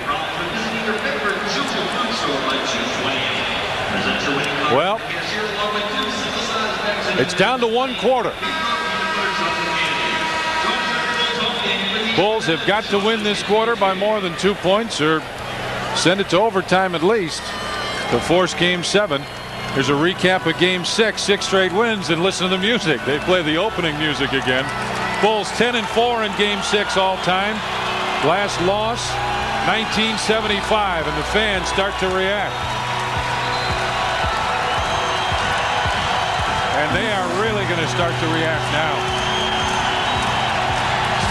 Well, it's down to 1 quarter. Bulls have got to win this quarter by more than 2 points or send it to overtime at least to force game 7. Here's a recap of game 6. 6 straight wins, and listen to the music. They play the opening music again. Bulls 10-4 in game 6 all time. Last loss 1975, and the fans start to react. And they are really going to start to react now.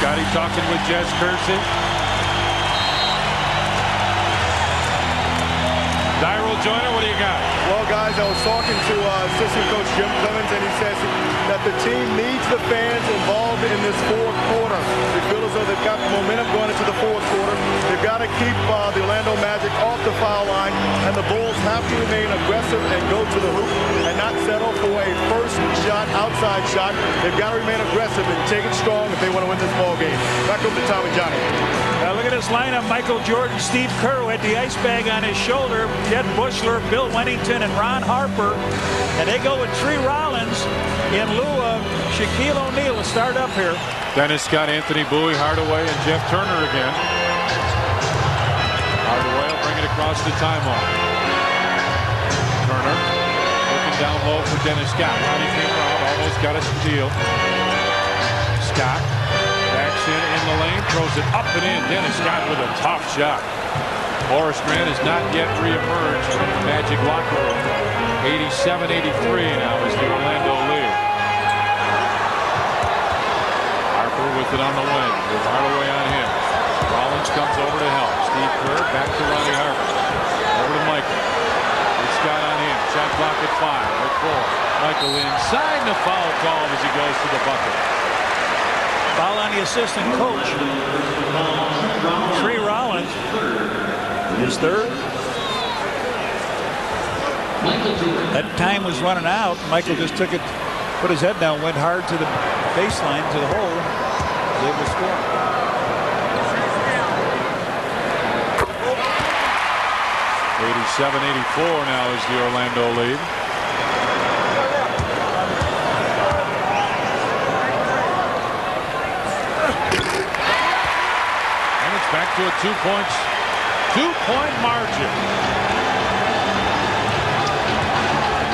Scotty talking with Jess Kersey. Dyro Joyner, what do you got? Well, guys, I was talking to assistant coach Jim Clemens, and he says that the team needs the fans involved in this fourth quarter. They feel as though they've got momentum going into the fourth quarter. They've got to keep the Orlando Magic off the foul line, and the Bulls have to remain aggressive and go to the hoop and not settle for a first shot, outside shot. They've got to remain aggressive and take it strong if they want to win this ball game. Back over to Tom and Johnny. Now look at this lineup. Michael Jordan, Steve Kerr had the ice bag on his shoulder. Jed Bushler, Bill Wennington, and Ron Harper. And they go with Tree Rollins in lieu of Shaquille O'Neal to start up here. Dennis Scott, Anthony Bowie, Hardaway, and Jeff Turner again. Hardaway will bring it across the timeline. Turner looking down low for Dennis Scott. Ronnie came around, almost got a steal. Scott backs in the lane, throws it up and in. Dennis Scott with a tough shot. Horace Grant has not yet reemerged from the Magic locker room. 87-83 now is the Orlando lead. Harper with it on the wing, with Hardaway on him. Rollins comes over to help. Steve Kerr back to Ronnie Harper. Over to Michael. With Scott on him. Shot clock at 5 or 4. Michael inside, and a foul call as he goes to the bucket. Foul on the assistant coach. Tree Rollins. His third. That time was running out. Michael just took it, put his head down, went hard to the baseline, to the hole. They will score. .87-84 now is the Orlando lead. And it's back to a 2-point margin.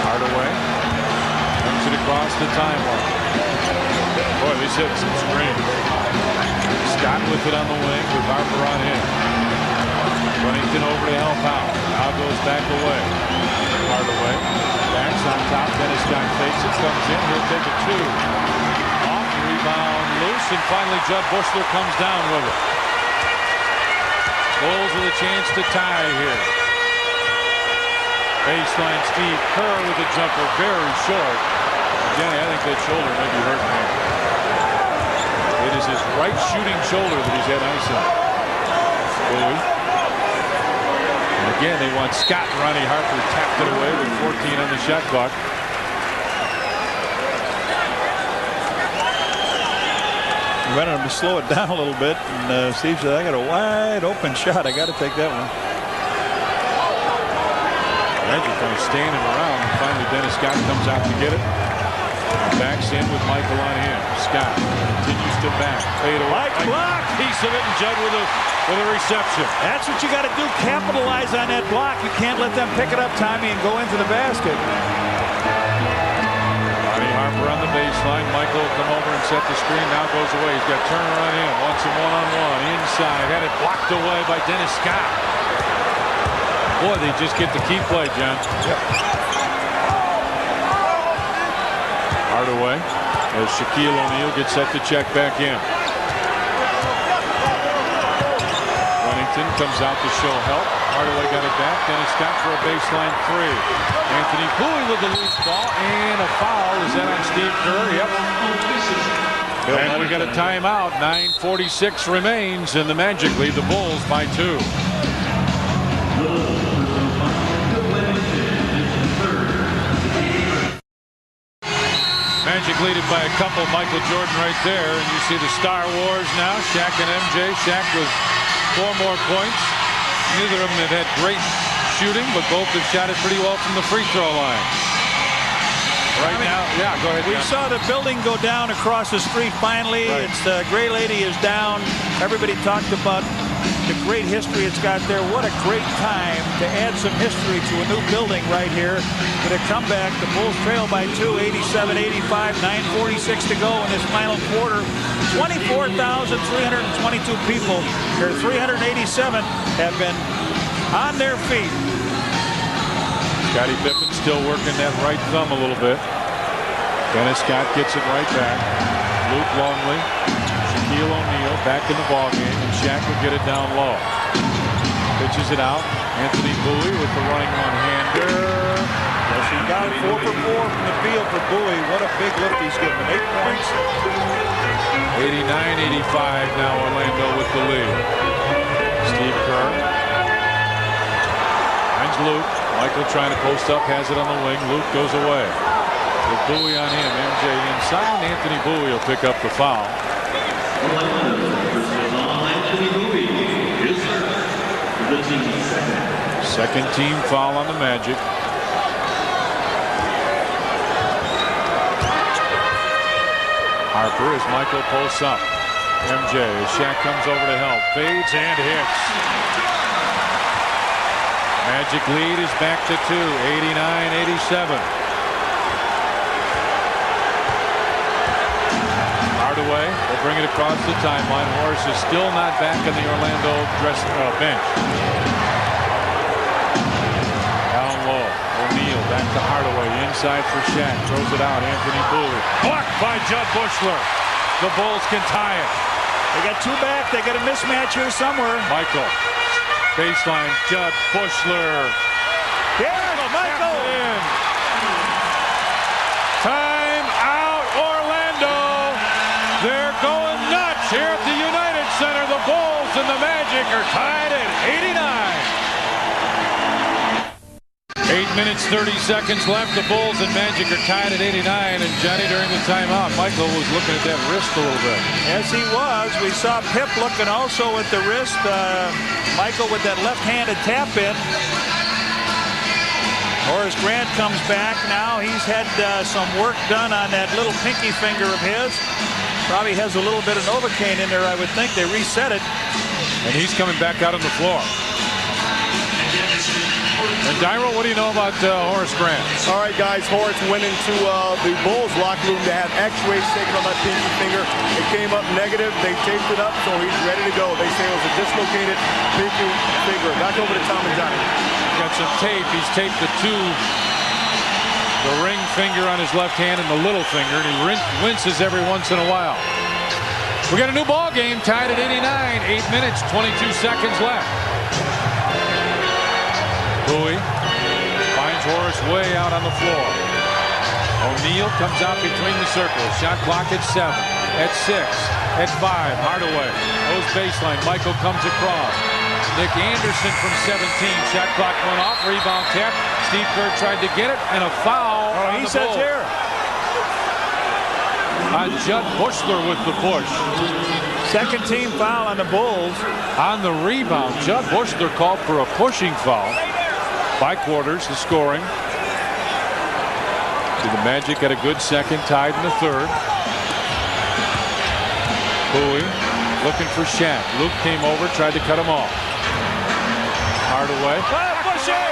Hardaway brings it across the timeline. Boy, he's hitting some screens. Scott with it on the wing with Harper on him. Wennington over to help out. Now goes back away. Hardaway backs on top. Dennis Scott fakes it, comes in. He'll take a 2. Off, rebound, loose, and finally Jud Bushler comes down with it. Bulls with a chance to tie here. Baseline, Steve Kerr with a jumper, very short. Again, I think that shoulder may be hurting him. It is his right shooting shoulder that he's had ice on. Bowie. And again, they want Scott. Ronnie Harper tapped it away with 14 on the shot clock. Wanted him to slow it down a little bit, and Steve said, I got a wide open shot. I got to take that one. Magic kind of standing around, and finally Dennis Scott comes out to get it. Backs in with Michael on him. Scott continues to back. Fade away. Block. Piece of it, and Judd with a reception. That's what you got to do. Capitalize on that block. You can't let them pick it up, Tommy, and go into the basket. Ronnie Harper on the baseline. Michael will come over and set the screen. Now goes away. He's got Turner on him. Wants him one-on-one. Inside. Had it blocked away by Dennis Scott. Boy, they just get the key play, John. Yep. Hardaway as Shaquille O'Neal gets set to check back in. Wennington comes out to show help. Hardaway got it back. Dennis Scott for a baseline three. Anthony Bowie with the loose ball and a foul. Is that on Steve Kerr? Yep. And we got a timeout. 9:46 remains, and the Magic lead the Bulls by 2. Magic lead it by a couple. Michael Jordan right there, and you see the Star Wars now. Shaq and MJ. Shaq with 4 more points. Neither of them have had great shooting, but both have shot it pretty well from the free throw line. Right now, yeah, go ahead. We saw the building go down across the street finally. Right. It's the Gray Lady is down. Everybody talked about the great history it's got there. What a great time to add some history to a new building right here. With a comeback, the Bulls trail by 2, 87-85, 9:46 to go in this final quarter. 24,322 people, or 387, have been on their feet. Scottie Pippen still working that right thumb a little bit. Dennis Scott gets it right back. Luke Longley, Shaquille O'Neal back in the ballgame, and Shaq will get it down low. Pitches it out. Anthony Bowie with the running one-hander. Yes, he got 4 for 4 from the field for Bowie. What a big lift he's given him. 8 points. 89-85 now Orlando with the lead. Steve Kerr. Finds Luke. Michael trying to post up, has it on the wing. Luke goes away. With Bowie on him. MJ inside. Anthony Bowie will pick up the foul. Second team foul on the Magic. Harper as Michael posts up. MJ as Shaq comes over to help. Fades and hits. Magic lead is back to 2, 89-87. Hardaway will bring it across the timeline. Horace is still not back in the Orlando bench. Down low. O'Neal back to Hardaway. Inside for Shaq. Throws it out. Anthony Bowie. Blocked by Judd Bushler. The Bulls can tie it. They got 2 back. They got a mismatch here somewhere. Michael. Baseline, Judd Bushler. Here's Michael. In. Time out, Orlando. They're going nuts here at the United Center. The Bulls and the Magic are tied at 89. 8 minutes, 30 seconds left. The Bulls and Magic are tied at 89. And Johnny, during the timeout, Michael was looking at that wrist a little bit. Yes, he was. We saw Pip looking also at the wrist. Michael with that left-handed tap in. Horace Grant comes back now. He's had some work done on that little pinky finger of his. Probably has a little bit of Novocaine in there, I would think. They reset it. And he's coming back out on the floor. And Dyro, what do you know about Horace Grant? All right, guys. Horace went into the Bulls locker room to have x-rays taken on that pinky finger. It came up negative. They taped it up, so he's ready to go. They say it was a dislocated pinky finger. Back over to Tom and Johnny. Got some tape. He's taped the ring finger on his left hand and the little finger, and he winces every once in a while. We got a new ball game tied at 89. 8 minutes, 22 seconds left. Bowie finds Horace way out on the floor. O'Neal comes out between the circles. Shot clock at 7, at 6, at 5. Hardaway goes baseline. Michael comes across. Nick Anderson from 17. Shot clock went off. Rebound tap. Steve Kerr tried to get it, and a foul. Oh, he says here. Judd Bushler with the push. Second team foul on the Bulls. On the rebound, Judd Bushler called for a pushing foul. By quarters, the scoring. So the Magic got a good second, tied in the third. Bowie looking for Shaq. Luke came over, tried to cut him off. Hardaway.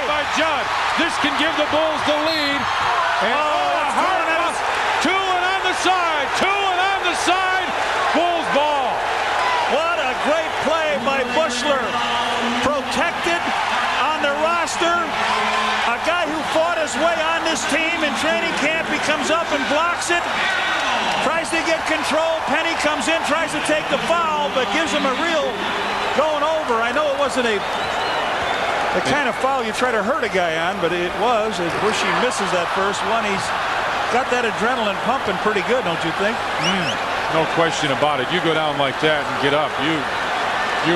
By Judd. This can give the Bulls the lead. And Hardaway. 2 and on the side. 2 and on the side. Bulls ball. What a great play by Bushler. Protected on the roster. A guy who fought his way on this team in training camp. He comes up and blocks it. Tries get control. Penny comes in, tries to take the foul, but gives him a real going over. I know it wasn't the kind of foul you try to hurt a guy on, but it was, as Bushy misses that first one. He's got that adrenaline pumping pretty good, don't you think? No question about it. You go down like that and get up, you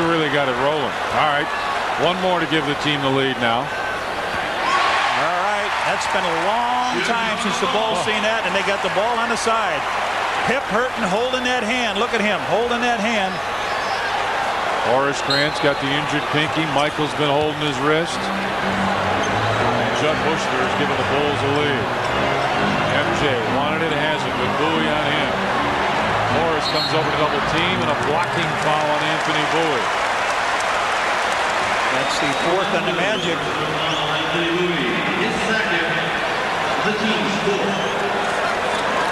really got it rolling. All right, one more to give the team the lead now. All right, that's been a long time since the Bulls seen that, and they got the ball on the side. Pip hurting, holding that hand. Look at him, holding that hand. Horace Grant's got the injured pinky. Michael's been holding his wrist. And Judd Bushler is giving the Bulls a lead. MJ wanted it, has it, with Bowie on him. Horace comes over to double team, and a blocking foul on Anthony Bowie. That's the fourth on the Magic.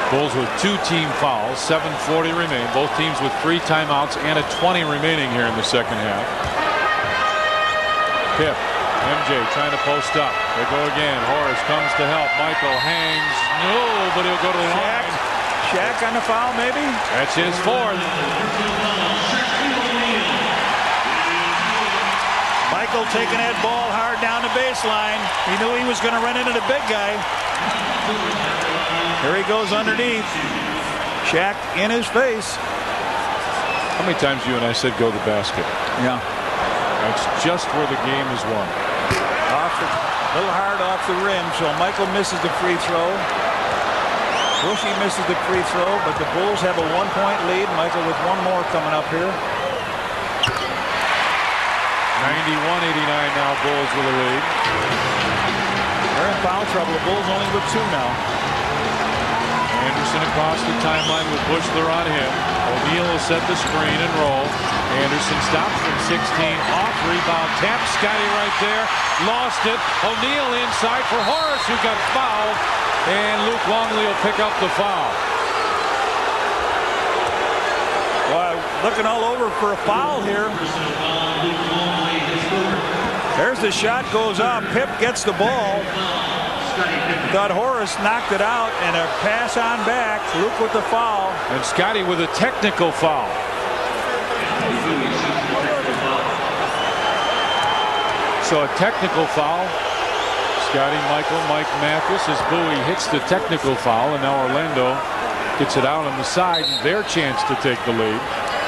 Bulls with 2 team fouls, 7:40 remain. Both teams with 3 timeouts and a 20 remaining here in the second half. Pip, MJ trying to post up. They go again. Horace comes to help. Michael hangs. No, but he'll go to the line. Shaq on the foul, maybe? That's his 4th. Michael taking that ball hard down the baseline. He knew he was going to run into the big guy. Here he goes underneath. Shaq in his face. How many times you and I said go to the basket? Yeah. That's just where the game is won. A little hard off the rim, so Michael misses the free throw. Bushy misses the free throw, but the Bulls have a 1-point lead. Michael with one more coming up here. 91-89 now, Bulls with a lead. They're in foul trouble. The Bulls only with 2 now. Anderson across the timeline with Bushler on him. O'Neal will set the screen and roll. Anderson stops from 16. Off rebound. Tap Scotty right there. Lost it. O'Neal inside for Horace, who got fouled. And Luke Longley will pick up the foul. Well, looking all over for a foul here. There's the shot, goes up. Pip gets the ball. Thought Horace knocked it out, and a pass on back. Luke with the foul. And Scotty with a technical foul. So a technical foul. Scotty, Michael, Mike Mathis as Bowie hits the technical foul, and now Orlando gets it out on the side. Their chance to take the lead.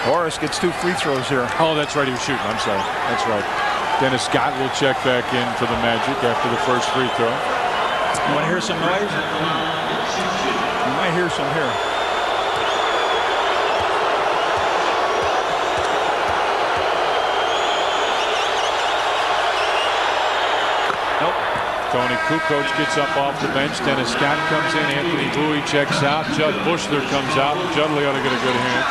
Horace gets 2 free throws here. Oh, that's right. He was shooting. I'm sorry. That's right. Dennis Scott will check back in for the Magic after the first free throw. You want to hear some noise? You might hear some here. Nope. Tony Kukoc gets up off the bench. Dennis Scott comes in. Anthony Bowie checks out. Judd Bushler comes out. Judley ought to get a good hand.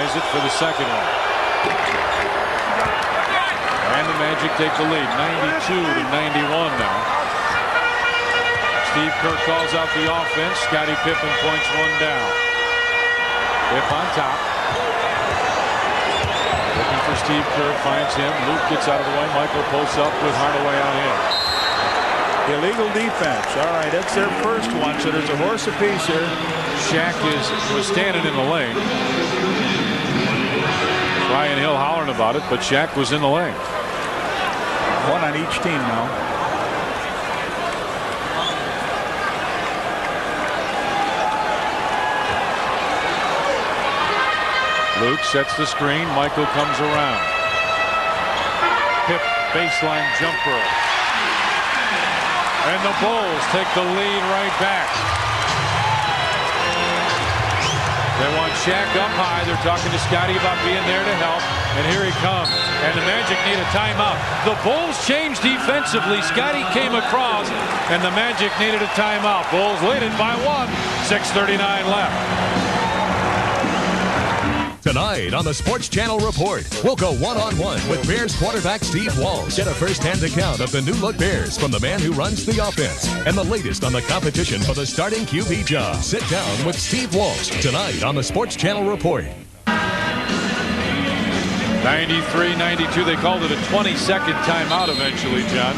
It for the second one. And the Magic take the lead, 92-91 now. Steve Kerr calls out the offense. Scottie Pippen points one down. Pip on top. Looking for Steve Kerr, finds him. Luke gets out of the way. Michael posts up with Hardaway on him. Illegal defense. All right, that's their first one, so there's a horse apiece here. Shaq was standing in the lane. Ryan Hill hollering about it, but Shaq was in the lane. One on each team now. Luke sets the screen. Michael comes around. Pip baseline jumper. And the Bulls take the lead right back. They want Shaq up high. They're talking to Scotty about being there to help. And here he comes. And the Magic need a timeout. The Bulls changed defensively. Scotty came across, and the Magic needed a timeout. Bulls lead it by 1. 6:39 left. Tonight on the Sports Channel Report, we'll go one-on-one with Bears quarterback Steve Walsh. Get a first-hand account of the new-look Bears from the man who runs the offense and the latest on the competition for the starting QB job. Sit down with Steve Walsh tonight on the Sports Channel Report. 93-92. They called it a 20-second timeout eventually, John.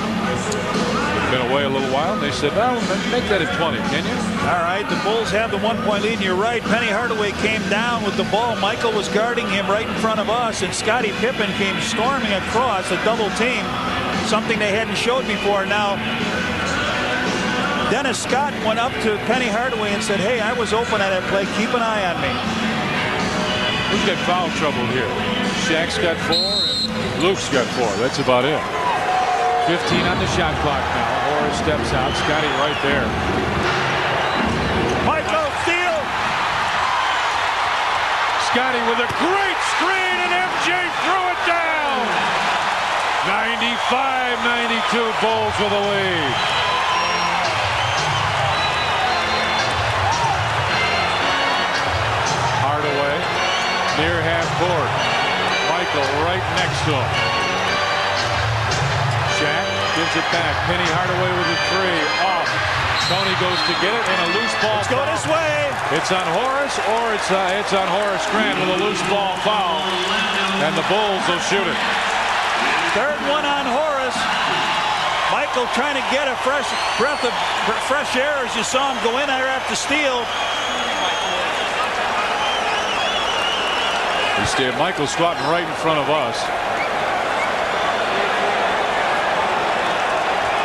Been away a little while, and they said, well, make that at 20, can you? All right, the Bulls have the 1-point lead, and you're right. Penny Hardaway came down with the ball. Michael was guarding him right in front of us, and Scottie Pippen came storming across a double team, something they hadn't showed before. Now, Dennis Scott went up to Penny Hardaway and said, hey, I was open at that play. Keep an eye on me. Who's got foul trouble here? Shaq's got 4, and Luke's got 4. That's about it. 15 on the shot clock now. Horace steps out. Scotty right there. Michael steal. Scotty with a great screen, and MJ threw it down. 95-92 Bulls with a lead. Hardaway near half court. Michael right next to him. Shaq gives it back. Penny Hardaway with a 3. Off. Tony goes to get it, and a loose ball. Let's go this way. It's on Horace, or it's on Horace Grant with a loose ball foul, and the Bulls will shoot it. Third one on Horace. Michael trying to get a fresh breath of fresh air as you saw him go in there after steal. Michael squatting right in front of us.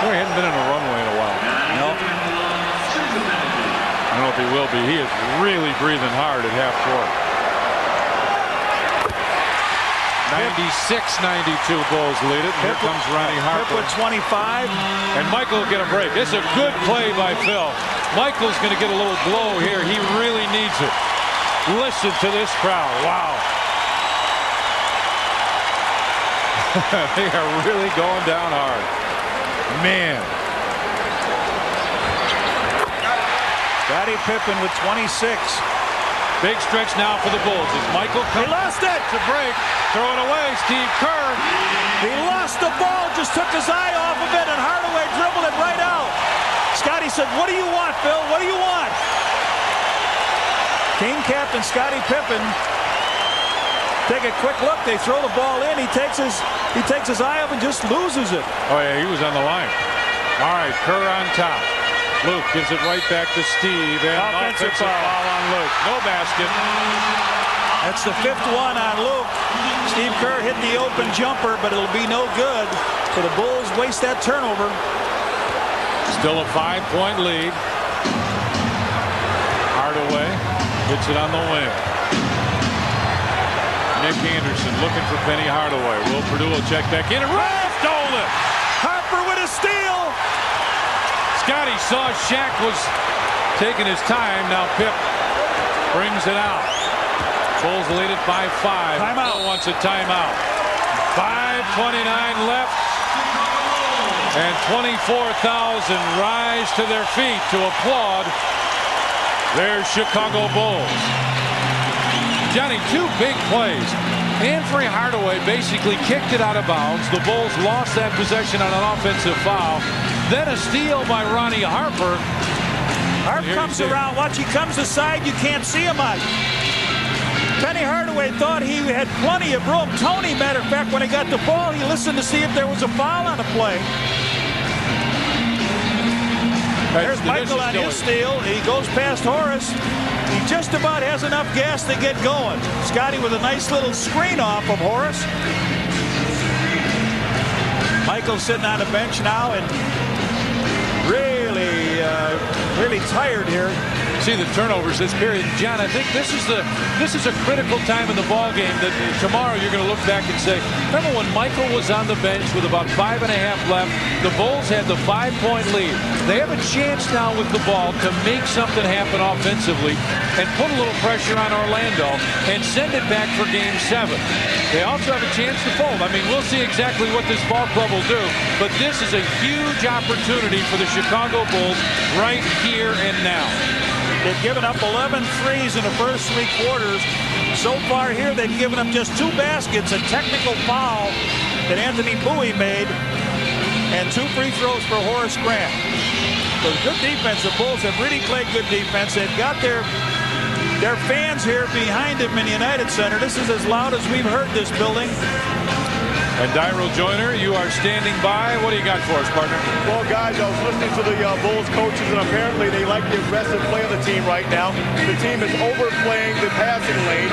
Boy, he hasn't been in a runway in a while. No. I don't know if he will be. He is really breathing hard at half court. 96-92 Bulls lead it. Here comes Ronnie Harper. With 25. And Michael will get a break. This is a good play by Phil. Michael's going to get a little blow here. He really needs it. Listen to this crowd. Wow. They are really going down hard. Man. Scottie Pippen with 26. Big stretch now for the Bulls as Michael comes. He lost it. To break. Throw it away. Steve Kerr. He lost the ball. Just took his eye off of it, and Hardaway dribbled it right out. Scottie said, what do you want, Phil? What do you want? Team captain Scottie Pippen. Take a quick look. They throw the ball in. He takes his eye up and just loses it. Oh, yeah, he was on the line. All right, Kerr on top. Luke gives it right back to Steve. And offensive foul on Luke. No basket. That's the 5th one on Luke. Steve Kerr hit the open jumper, but it'll be no good. So the Bulls waste that turnover. Still a 5-point lead. Hardaway hits it on the wing. Nick Anderson looking for Penny Hardaway. Will Purdue will check back in. And stole it. Harper with a steal. Scotty saw Shaq was taking his time. Now Pip brings it out. Bulls lead it by 5. Timeout. Bill wants a timeout. 5:29 left. And 24,000 rise to their feet to applaud their Chicago Bulls. Johnny, 2 big plays. Anthony Hardaway basically kicked it out of bounds. The Bulls lost that possession on an offensive foul. Then a steal by Ronnie Harper. Harp comes around. Watch, he comes aside. You can't see him on. Penny Hardaway thought he had plenty of room. Tony, matter of fact, when he got the ball, he listened to see if there was a foul on the play. There's Michael on his steal. He goes past Horace. He just about has enough gas to get going. Scotty with a nice little screen off of Horace. Michael's sitting on the bench now and really tired here. See the turnovers this period. John, I think this is a critical time in the ball game that tomorrow you're going to look back and say, remember when Michael was on the bench with about 5.5 left, the Bulls had the 5-point lead. They have a chance now with the ball to make something happen offensively and put a little pressure on Orlando and send it back for game 7. They also have a chance to fold. I mean, we'll see exactly what this ball club will do, but this is a huge opportunity for the Chicago Bulls right here and now. They've given up 11 threes in the first 3 quarters. So far here, they've given up just 2 baskets, a technical foul that Anthony Bowie made, and 2 free throws for Horace Grant. So good defense. The Bulls have really played good defense. They've got their fans here behind them in the United Center. This is as loud as we've heard this building. And Daryl Joyner, you are standing by. What do you got for us, partner? Well, guys, I was listening to the Bulls coaches, and apparently they like the aggressive play of the team right now. The team is overplaying the passing lanes.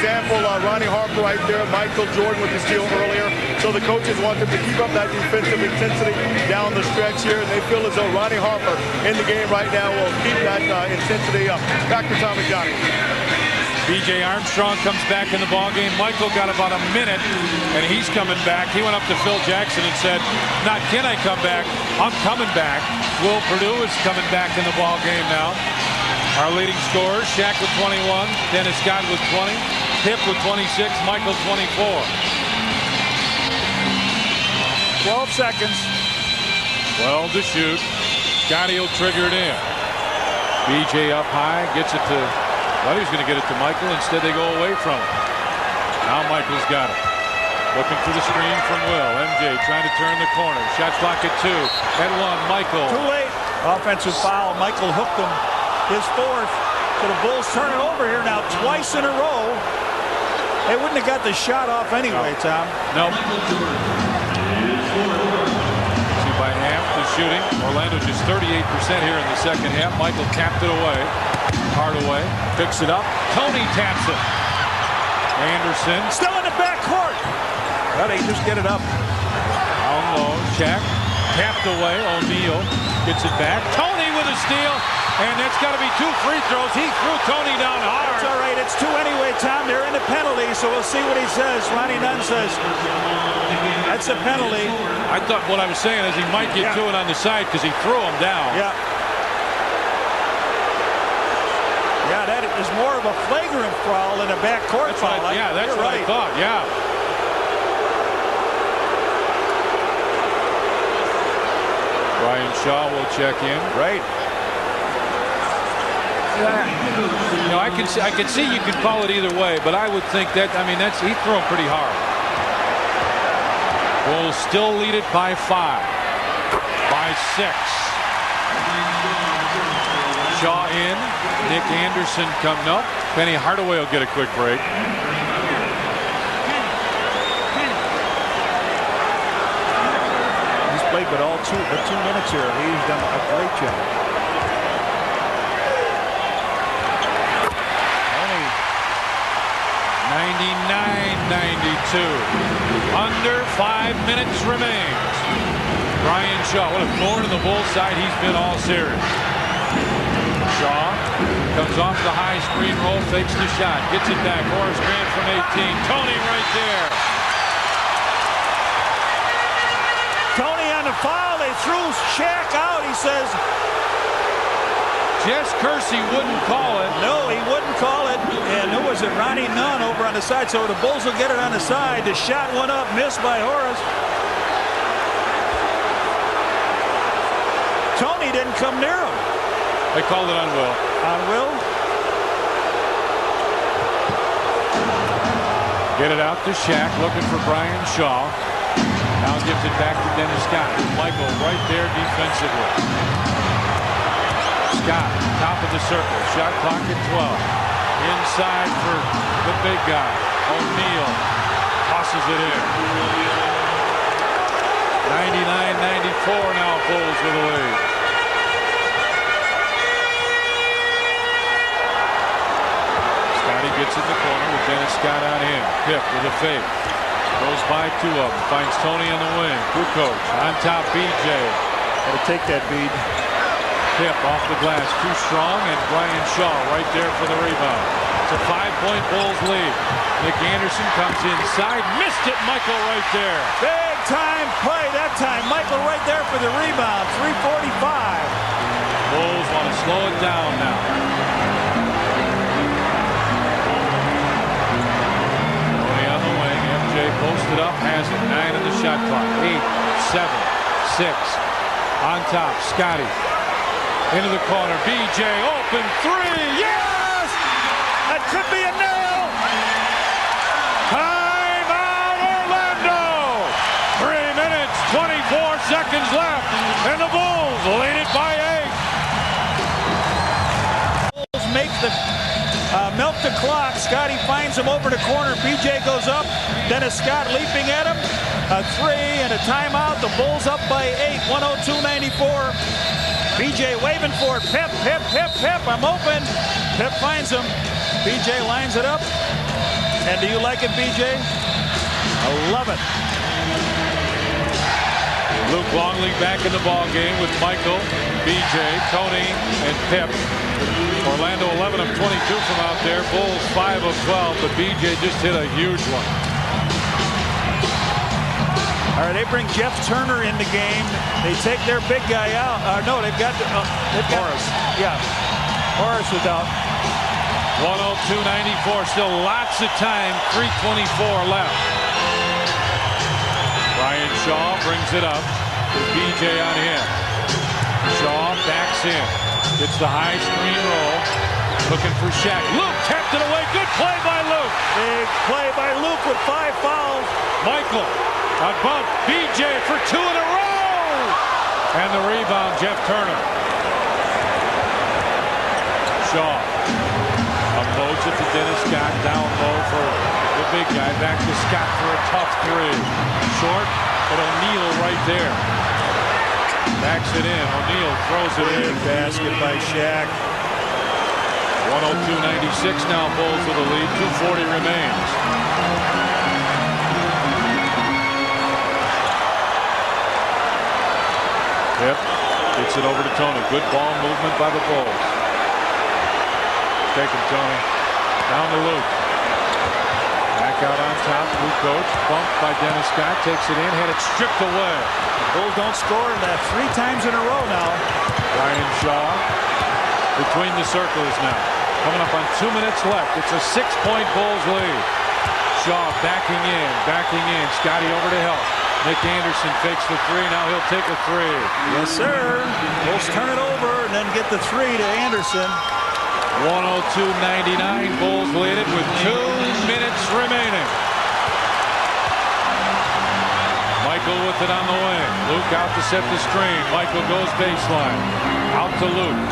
Example, Ronnie Harper right there, Michael Jordan with the steal earlier. So the coaches want them to keep up that defensive intensity down the stretch here, and they feel as though Ronnie Harper in the game right now will keep that intensity up. Back to Tommy Johnny. B.J. Armstrong comes back in the ballgame. Michael got about a minute, and he's coming back. He went up to Phil Jackson and said, not can I come back, I'm coming back. Will Perdue is coming back in the ballgame now. Our leading scorers, Shaq with 21, Dennis Scott with 20, Pip with 26, Michael 24. 12 seconds. 12 to shoot. Scotty will trigger it in. B.J. up high, gets it to... Thought he was going to get it to Michael. Instead, they go away from him. Now Michael's got it. Looking for the screen from Will. MJ trying to turn the corner. Shot clock at 2. At 1, Michael. Too late. Offensive foul. Michael hooked him. His 4th. So the Bulls turn it over here now twice in a row. They wouldn't have got the shot off anyway, Tom. No. See, by half the shooting, Orlando just 38% here in the second half. Michael tapped it away. Hardaway picks it up. Tony taps it. Anderson still in the backcourt. Well, they just get it up. Down low. Shaq tapped away. O'Neal gets it back. Tony with a steal. And that's got to be 2 free throws. He threw Tony down hard. That's all right. It's 2 anyway, Tom. They're in the penalty, so we'll see what he says. Ronnie Nunn says that's a penalty. I thought what I was saying is he might get to it on the side because he threw him down. Yeah. Yeah, that is more of a flagrant foul than a backcourt foul. Yeah, that's what I thought. Yeah. Brian Shaw will check in. Right. You know, I can see you could call it either way, but I would think that, I mean, he threw him pretty hard. Bulls still lead it by 5. By 6. Shaw in. Nick Anderson coming up. Penny Hardaway will get a quick break. He's played but 2 minutes here. He's done a great job. Only 99-92. Under 5 minutes remains. Brian Shaw, what a thorn in the Bulls side he's been all series. Shaw comes off the high screen roll, fakes the shot, gets it back. Horace Grant from 18. Tony right there. Tony on the foul. They threw Shaq out. He says Jess Kersey wouldn't call it. No, he wouldn't call it. And who was it? Ronnie Nunn over on the side. So the Bulls will get it on the side. The shot went up, missed by Horace. Tony didn't come near him. They called it on Will. On Will? Get it out to Shaq, looking for Brian Shaw. Now gives it back to Dennis Scott. Michael right there defensively. Scott, top of the circle. Shot clock at 12. Inside for the big guy. O'Neal tosses it in. 99-94 now, Bulls with the lead. Scotty gets in the corner with Dennis Scott on him. Pip with a fake. Goes by 2 of them. Finds Tony on the wing. Good coach. On top, B.J. Got to take that bead. Pip off the glass. Too strong. And Brian Shaw right there for the rebound. It's a 5-point Bulls lead. Nick Anderson comes inside. Missed it. Michael right there. Big time play that time. Michael right there for the rebound. 3:45. Bulls want to slow it down now. Tony on the wing. MJ posted up. Has it. 9 on the shot clock. 8, 7, 6. On top. Scotty. Into the corner. BJ open three. Yes! That could be a nail. Timeout Orlando. 3 minutes, 24 seconds left. And the Bulls lead it by 8. Bulls make the milk the clock. Scotty finds him over the corner. BJ goes up. Dennis Scott leaping at him. A three and a timeout. The Bulls up by 8. 102-94. BJ waving for it. Pep, Pep, Pep, Pep. I'm open. Pep finds him. BJ lines it up. And do you like it, BJ? I love it. Luke Longley back in the ball game with Michael, BJ, Tony, and Pep. Orlando 11 of 22 from out there. Bulls 5 of 12, but BJ just hit a huge one. All right, they bring Jeff Turner in the game. They take their big guy out. No, they've got Morris. Yeah, Morris is out. 102-94. Still lots of time. 3:24 left. Brian Shaw brings it up with BJ on him. Shaw backs in. Gets the high screen roll. Looking for Shaq. Luke kept it away. Good play by Luke. Big play by Luke with 5 fouls. Michael on bump. BJ for 2 in a row. And the rebound, Jeff Turner. Shaw unloads it to Dennis Scott. Down low for the big guy. Back to Scott for a tough three. Short, but O'Neal right there. Backs it in. O'Neal throws it in. Big basket by Shaq. 102-96 now. Bulls with a lead. 2:40 remains. Yep. Gets it over to Tony. Good ball movement by the Bulls. Take him, Tony. Down to Luke. Back out on top. Kukoc bumped by Dennis Scott. Takes it in. Had it stripped away. The Bulls don't score that 3 times in a row now. Ryan Shaw between the circles now. Coming up on 2 minutes left. It's a 6-point Bulls lead. Shaw backing in. Scotty over to help. Nick Anderson fakes the three. Now he'll take a three. Yes, sir. Bulls turn it over and then get the three to Anderson. 102-99. Bulls lead it with 2 minutes remaining. Michael with it on the wing. Luke out to set the screen. Michael goes baseline. Out to Luke.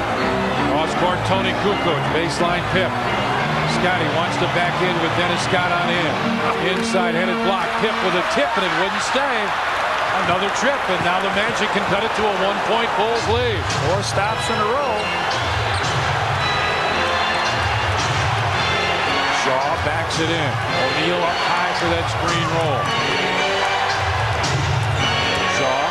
Cross court Tony Kukoc. Baseline Pip. Scotty wants to back in with Dennis Scott on in. Inside headed block. Pip with a tip and it wouldn't stay. Another trip and now the Magic can cut it to a 1-point Bulls lead. 4 stops in a row. Shaw backs it in. O'Neal up high for that screen roll. Shaw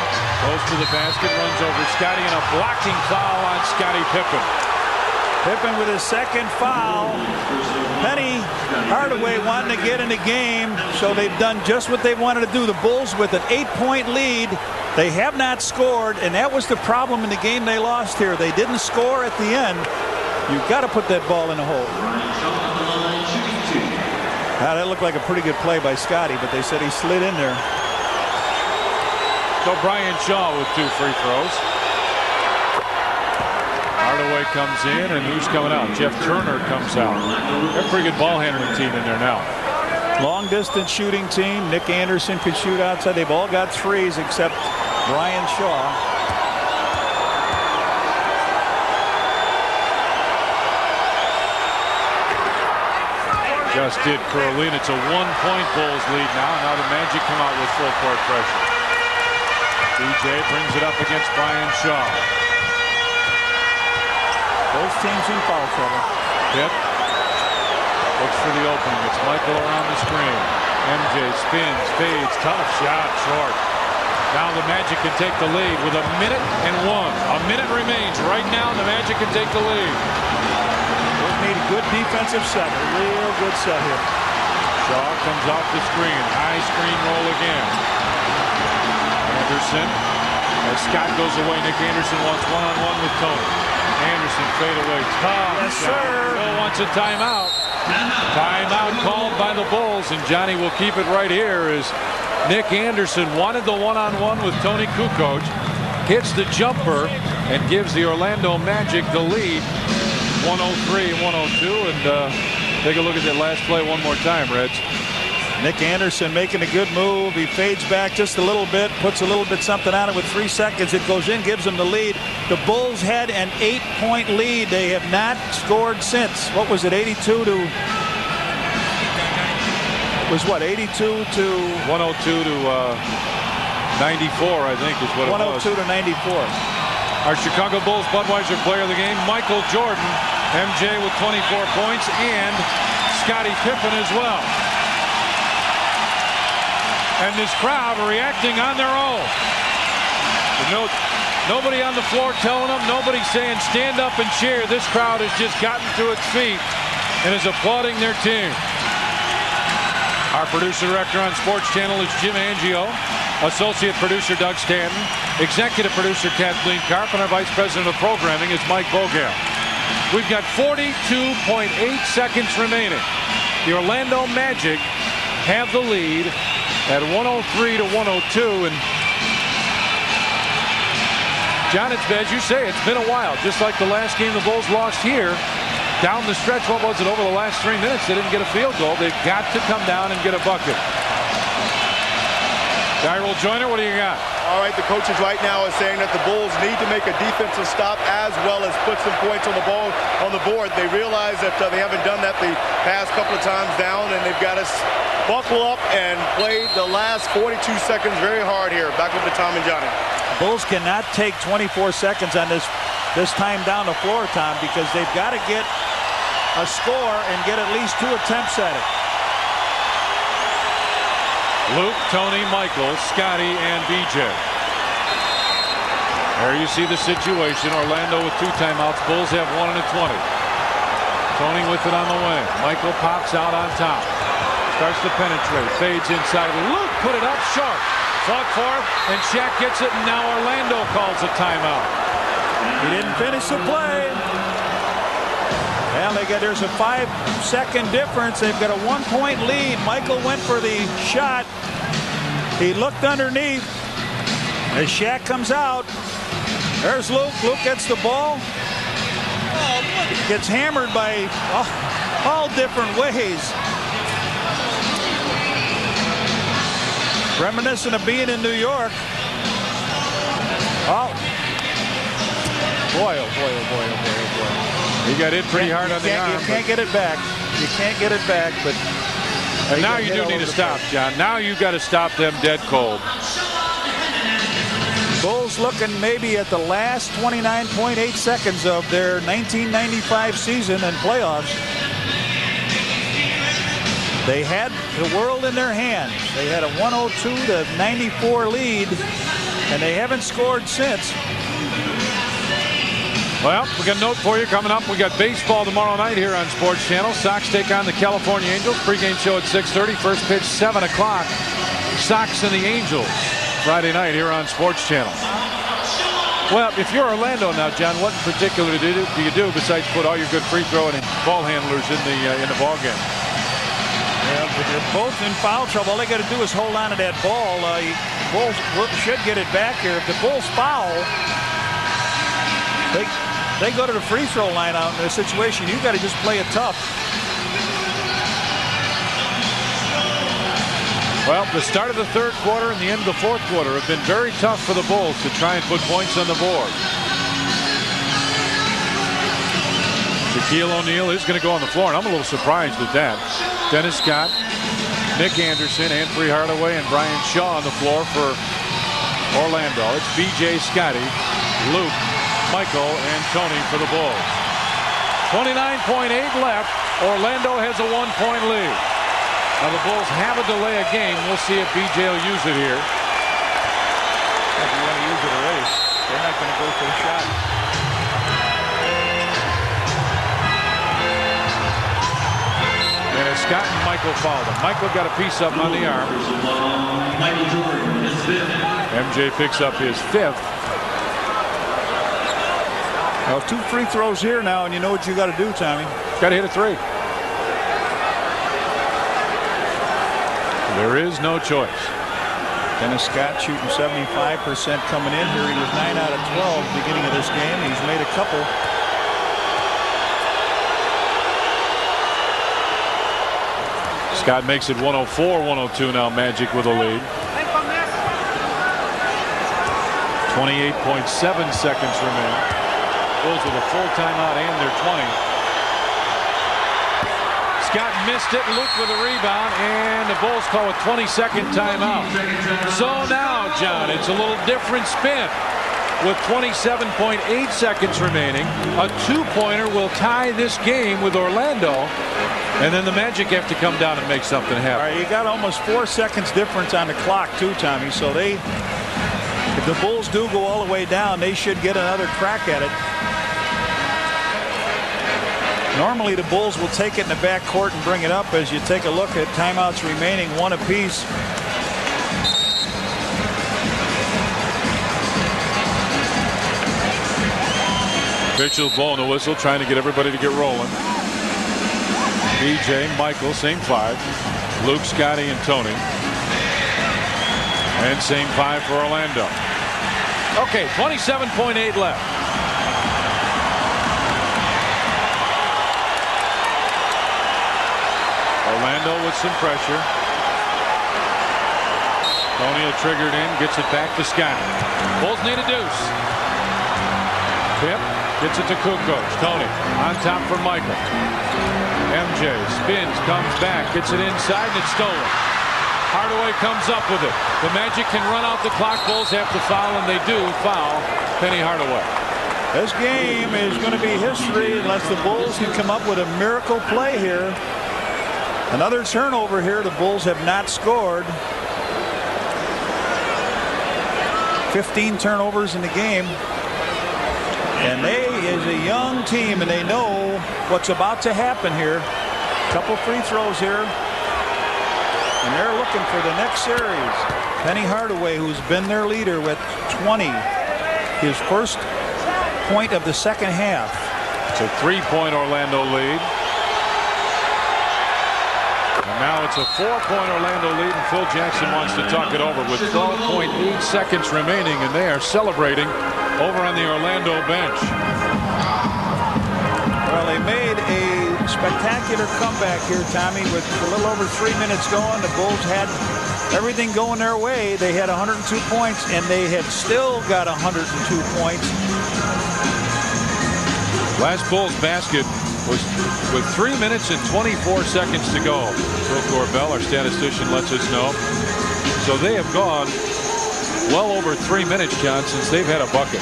goes to the basket, runs over Scotty, and a blocking foul on Scottie Pippen. Pippen with his 2nd foul. Penny Hardaway wanting to get in the game, so they've done just what they wanted to do. The Bulls with an 8-point lead. They have not scored, and that was the problem in the game they lost here. They didn't score at the end. You've got to put that ball in the hole. That looked like a pretty good play by Scotty, but they said he slid in there. So Brian Shaw with 2 free throws. Hardaway comes in, and who's coming out? Jeff Turner comes out. They're a pretty good ball handling team in there now. Long distance shooting team. Nick Anderson could shoot outside. They've all got threes except Brian Shaw. Just did Curlin. It's a 1-point Bulls lead now. Now the Magic come out with full court pressure. BJ brings it up against Brian Shaw. Both teams in foul trouble. Yep. Looks for the opening. It's Michael around the screen. MJ spins, fades, tough shot, short. Now the Magic can take the lead with 1 minute and 1. A minute remains. Right now the Magic can take the lead. Need a good defensive set. A real good set here. Shaw comes off the screen. High screen roll again. Anderson. As Scott goes away, Nick Anderson wants 1-on-1 with Tony. Anderson fade away. Tough. Yes, sir. Bill wants a timeout. Timeout called by the Bulls, and Johnny will keep it right here as Nick Anderson wanted the 1-on-1 with Tony Kukoc. Hits the jumper. and gives the Orlando Magic the lead, 103-102. And take a look at that last play one more time, Reds. Nick Anderson making a good move. He fades back just a little bit, puts a little bit something on it with 3 seconds. It goes in, gives them the lead. The Bulls had an 8-point lead. They have not scored since. What was it, 82 to... It was what, 82 to... 102 to 94, I think is what it was. 102 to 94. Our Chicago Bulls Budweiser player of the game, Michael Jordan. MJ with 24 points and Scottie Pippen as well. And this crowd are reacting on their own. Nobody on the floor telling them, nobody saying stand up and cheer. This crowd has just gotten to its feet and is applauding their team. Our producer director on Sports Channel is Jim Angio. Associate producer Doug Stanton. Executive producer Kathleen Karp. And our vice president of programming is Mike Bogal. We've got 42.8 seconds remaining. The Orlando Magic have the lead at 103 to 102. And John, it's as you say, it's been a while. Just like the last game the Bulls lost here. Down the stretch, what was it, over the last 3 minutes, they didn't get a field goal. They've got to come down and get a bucket. Tyrell Joyner, what do you got? All right, the coaches right now are saying that the Bulls need to make a defensive stop as well as put some points on the board. They realize that they haven't done that the past couple of times down, and they've got to buckle up and play the last 42 seconds very hard here. Back over to Tom and Johnny. Bulls cannot take 24 seconds on this time down the floor, Tom, because they've got to get a score and get at least 2 attempts at it. Luke, Tony, Michael, Scotty, and BJ. There you see the situation. Orlando with 2 timeouts. Bulls have 1 and a 20. Tony with it on the wing. Michael pops out on top. Starts to penetrate. Fades inside. Luke put it up short. Fought for it, and Shaq gets it, and now Orlando calls a timeout. He didn't finish the play. Well, there's a 5-second difference. They've got a 1-point lead. Michael went for the shot. He looked underneath. As Shaq comes out, there's Luke. Luke gets the ball. Gets hammered by all different ways. Reminiscent of being in New York. Oh. Boy, oh boy, oh boy, oh boy, oh boy. He got hit pretty hard on the arm. You can't get it back. You can't get it back, but... And now you do need to stop, John. Now you got to stop them dead cold. Bulls looking maybe at the last 29.8 seconds of their 1995 season and playoffs. They had the world in their hands. They had a 102 to 94 lead, and they haven't scored since. Well, we got a note for you coming up. We got baseball tomorrow night here on Sports Channel. Sox take on the California Angels. Pregame show at 6:30. First pitch 7 o'clock. Sox and the Angels Friday night here on Sports Channel. Well, if you're Orlando now, John, what in particular do you do besides put all your good free throwing and ball handlers in the ball game? Yeah, but they're both in foul trouble. All they got to do is hold on to that ball. Bulls should get it back here. If the Bulls foul, they go to the free throw line out in a situation. You got to just play it tough. Well, the start of the third quarter and the end of the fourth quarter have been very tough for the Bulls to try and put points on the board. Shaquille O'Neal is going to go on the floor, and I'm a little surprised at that. Dennis Scott, Nick Anderson, Anthony Hardaway, and Brian Shaw on the floor for Orlando. It's BJ, Scotty, Luke, Michael, and Tony for the Bulls. 29.8 left. Orlando has a 1-point lead. Now the Bulls have a delay of game. We'll see if BJ will use it here. If you want to use it already, they're not going to go for the shot. And Scott and Michael fouled him. Michael got a piece up on the arm. Michael Jordan, his 5th. MJ picks up his 5th. Well, 2 free throws here now, and you know what you got to do, Tommy. Got to hit a 3. There is no choice. Dennis Scott shooting 75% coming in here. He was 9 out of 12 beginning of this game. He's made a couple. Scott makes it 104-102 now. Magic with a lead. 28.7 seconds remain. Bulls with a full timeout and their 20. Scott missed it. Luke with a rebound, and the Bulls call a 20-second timeout. So now, John, it's a little different spin. With 27.8 seconds remaining, a two-pointer will tie this game with Orlando, and then the Magic have to come down and make something happen. All right, you got almost 4 seconds difference on the clock too, Tommy. So if the Bulls do go all the way down, they should get another crack at it. Normally the Bulls will take it in the backcourt and bring it up. As you take a look at timeouts remaining, one apiece. Officials blowing the whistle, trying to get everybody to get rolling. BJ, Michael, same 5. Luke, Scotty, and Tony. And same 5 for Orlando. Okay, 27.8 left. Orlando with some pressure. O'Neal triggered in, gets it back to Scott. Bulls need a deuce. Pip gets it to Kukoc. Tony on top for Michael. MJ spins, comes back, gets it inside, and it's stolen. Hardaway comes up with it. The Magic can run out the clock. Bulls have to foul, and they do foul Penny Hardaway. This game is going to be history unless the Bulls can come up with a miracle play here. Another turnover here. The Bulls have not scored. 15 turnovers in the game. And they is a young team, and they know what's about to happen here. Couple free throws here. And they're looking for the next series. Penny Hardaway, who's been their leader with 20. His first point of the second half. It's a 3-point Orlando lead. And now it's a 4-point Orlando lead, and Phil Jackson wants to talk it over with 12.8 seconds remaining, and they are celebrating over on the Orlando bench. Well, they made a spectacular comeback here, Tommy, with a little over 3 minutes going. The Bulls had everything going their way. They had 102 points, and they had still got 102 points. Last Bulls basket was with 3 minutes and 24 seconds to go. Phil Corbell, our statistician, lets us know. So they have gone well over 3 minutes, John, since they've had a bucket.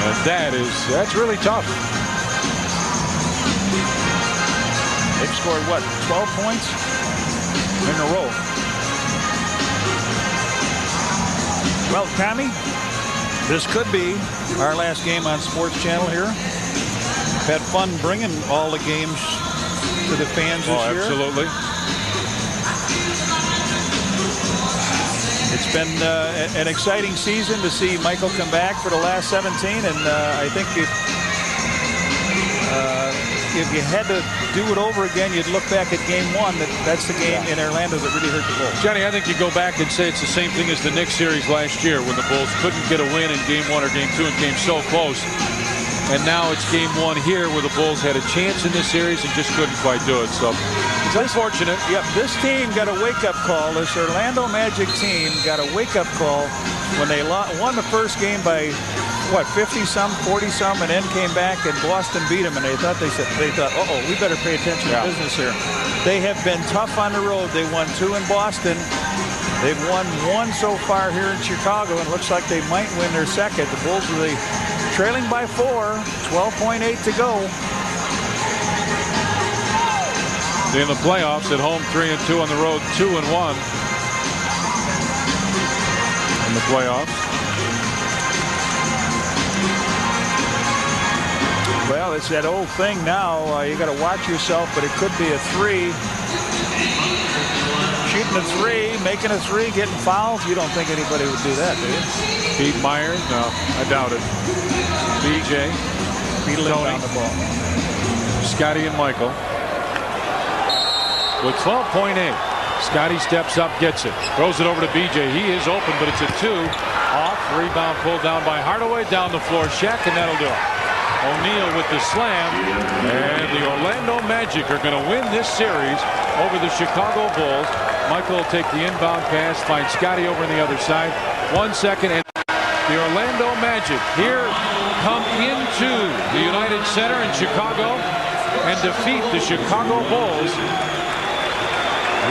And that's really tough. They've scored, what, 12 points in a row. Well, Tommy, this could be our last game on Sports Channel here. We've had fun bringing all the games to the fans this year. Absolutely. It's been an exciting season to see Michael come back for the last 17, and I think if you had to do it over again, you'd look back at Game 1. That's the game in Orlando that really hurt the Bulls. Johnny, I think you go back and say it's the same thing as the Knicks series last year when the Bulls couldn't get a win in Game 1 or Game 2 and came so close. And now it's Game 1 here where the Bulls had a chance in this series and just couldn't quite do it. So it's unfortunate. Yep, this team got a wake-up call. This Orlando Magic team got a wake-up call when they won the first game by, what, 50-some, 40-some, and then came back and Boston beat them. And they thought, uh-oh, we better pay attention to business here. They have been tough on the road. They won 2 in Boston. They've won 1 so far here in Chicago, and it looks like they might win their second. The Bulls are trailing by 4, 12.8 to go. In the playoffs, at home 3-2, on the road 2-1 in the playoffs. Well, it's that old thing now. You got to watch yourself, but it could be a 3. Shooting a 3, making a 3, getting fouls. You don't think anybody would do that, do you? Pete Myers? No, I doubt it. BJ, Tony, on the ball. Scotty and Michael with 12.8. Scotty steps up, gets it. Throws it over to BJ. He is open, but it's a 2. Off. Rebound pulled down by Hardaway. Down the floor, Shaq, and that'll do it. O'Neal with the slam. And the Orlando Magic are going to win this series over the Chicago Bulls. Michael will take the inbound pass, find Scotty over on the other side. 1 second, and the Orlando Magic here come into the United Center in Chicago and defeat the Chicago Bulls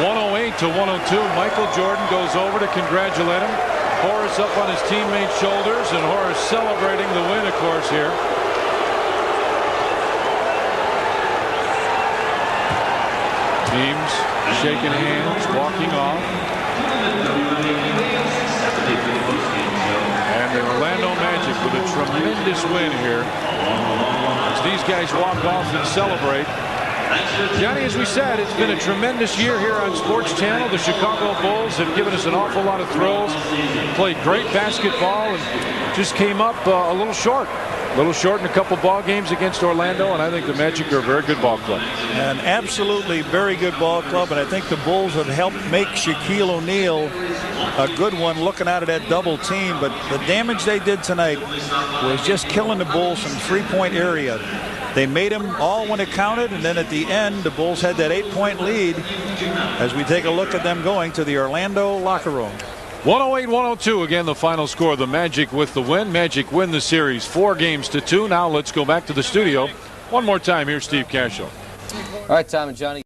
108-102. Michael Jordan goes over to congratulate him. Horace up on his teammate's shoulders, and Horace celebrating the win, of course, here. Teams shaking hands, walking off. And the Orlando Magic with a tremendous win here. As these guys walk off and celebrate. Johnny, as we said, it's been a tremendous year here on Sports Channel. The Chicago Bulls have given us an awful lot of thrills, played great basketball, and just came up a little short. A little short in a couple ball games against Orlando, and I think the Magic are a very good ball club. An absolutely very good ball club, and I think the Bulls have helped make Shaquille O'Neal a good one looking out of that double team. But the damage they did tonight was just killing the Bulls from three-point area. They made them all when it counted, and then at the end, the Bulls had that 8-point lead as we take a look at them going to the Orlando locker room. 108-102, again, the final score. The Magic with the win. Magic win the series 4-2. Now let's go back to the studio. One more time. Here's Steve Cashel. All right, Tom and Johnny.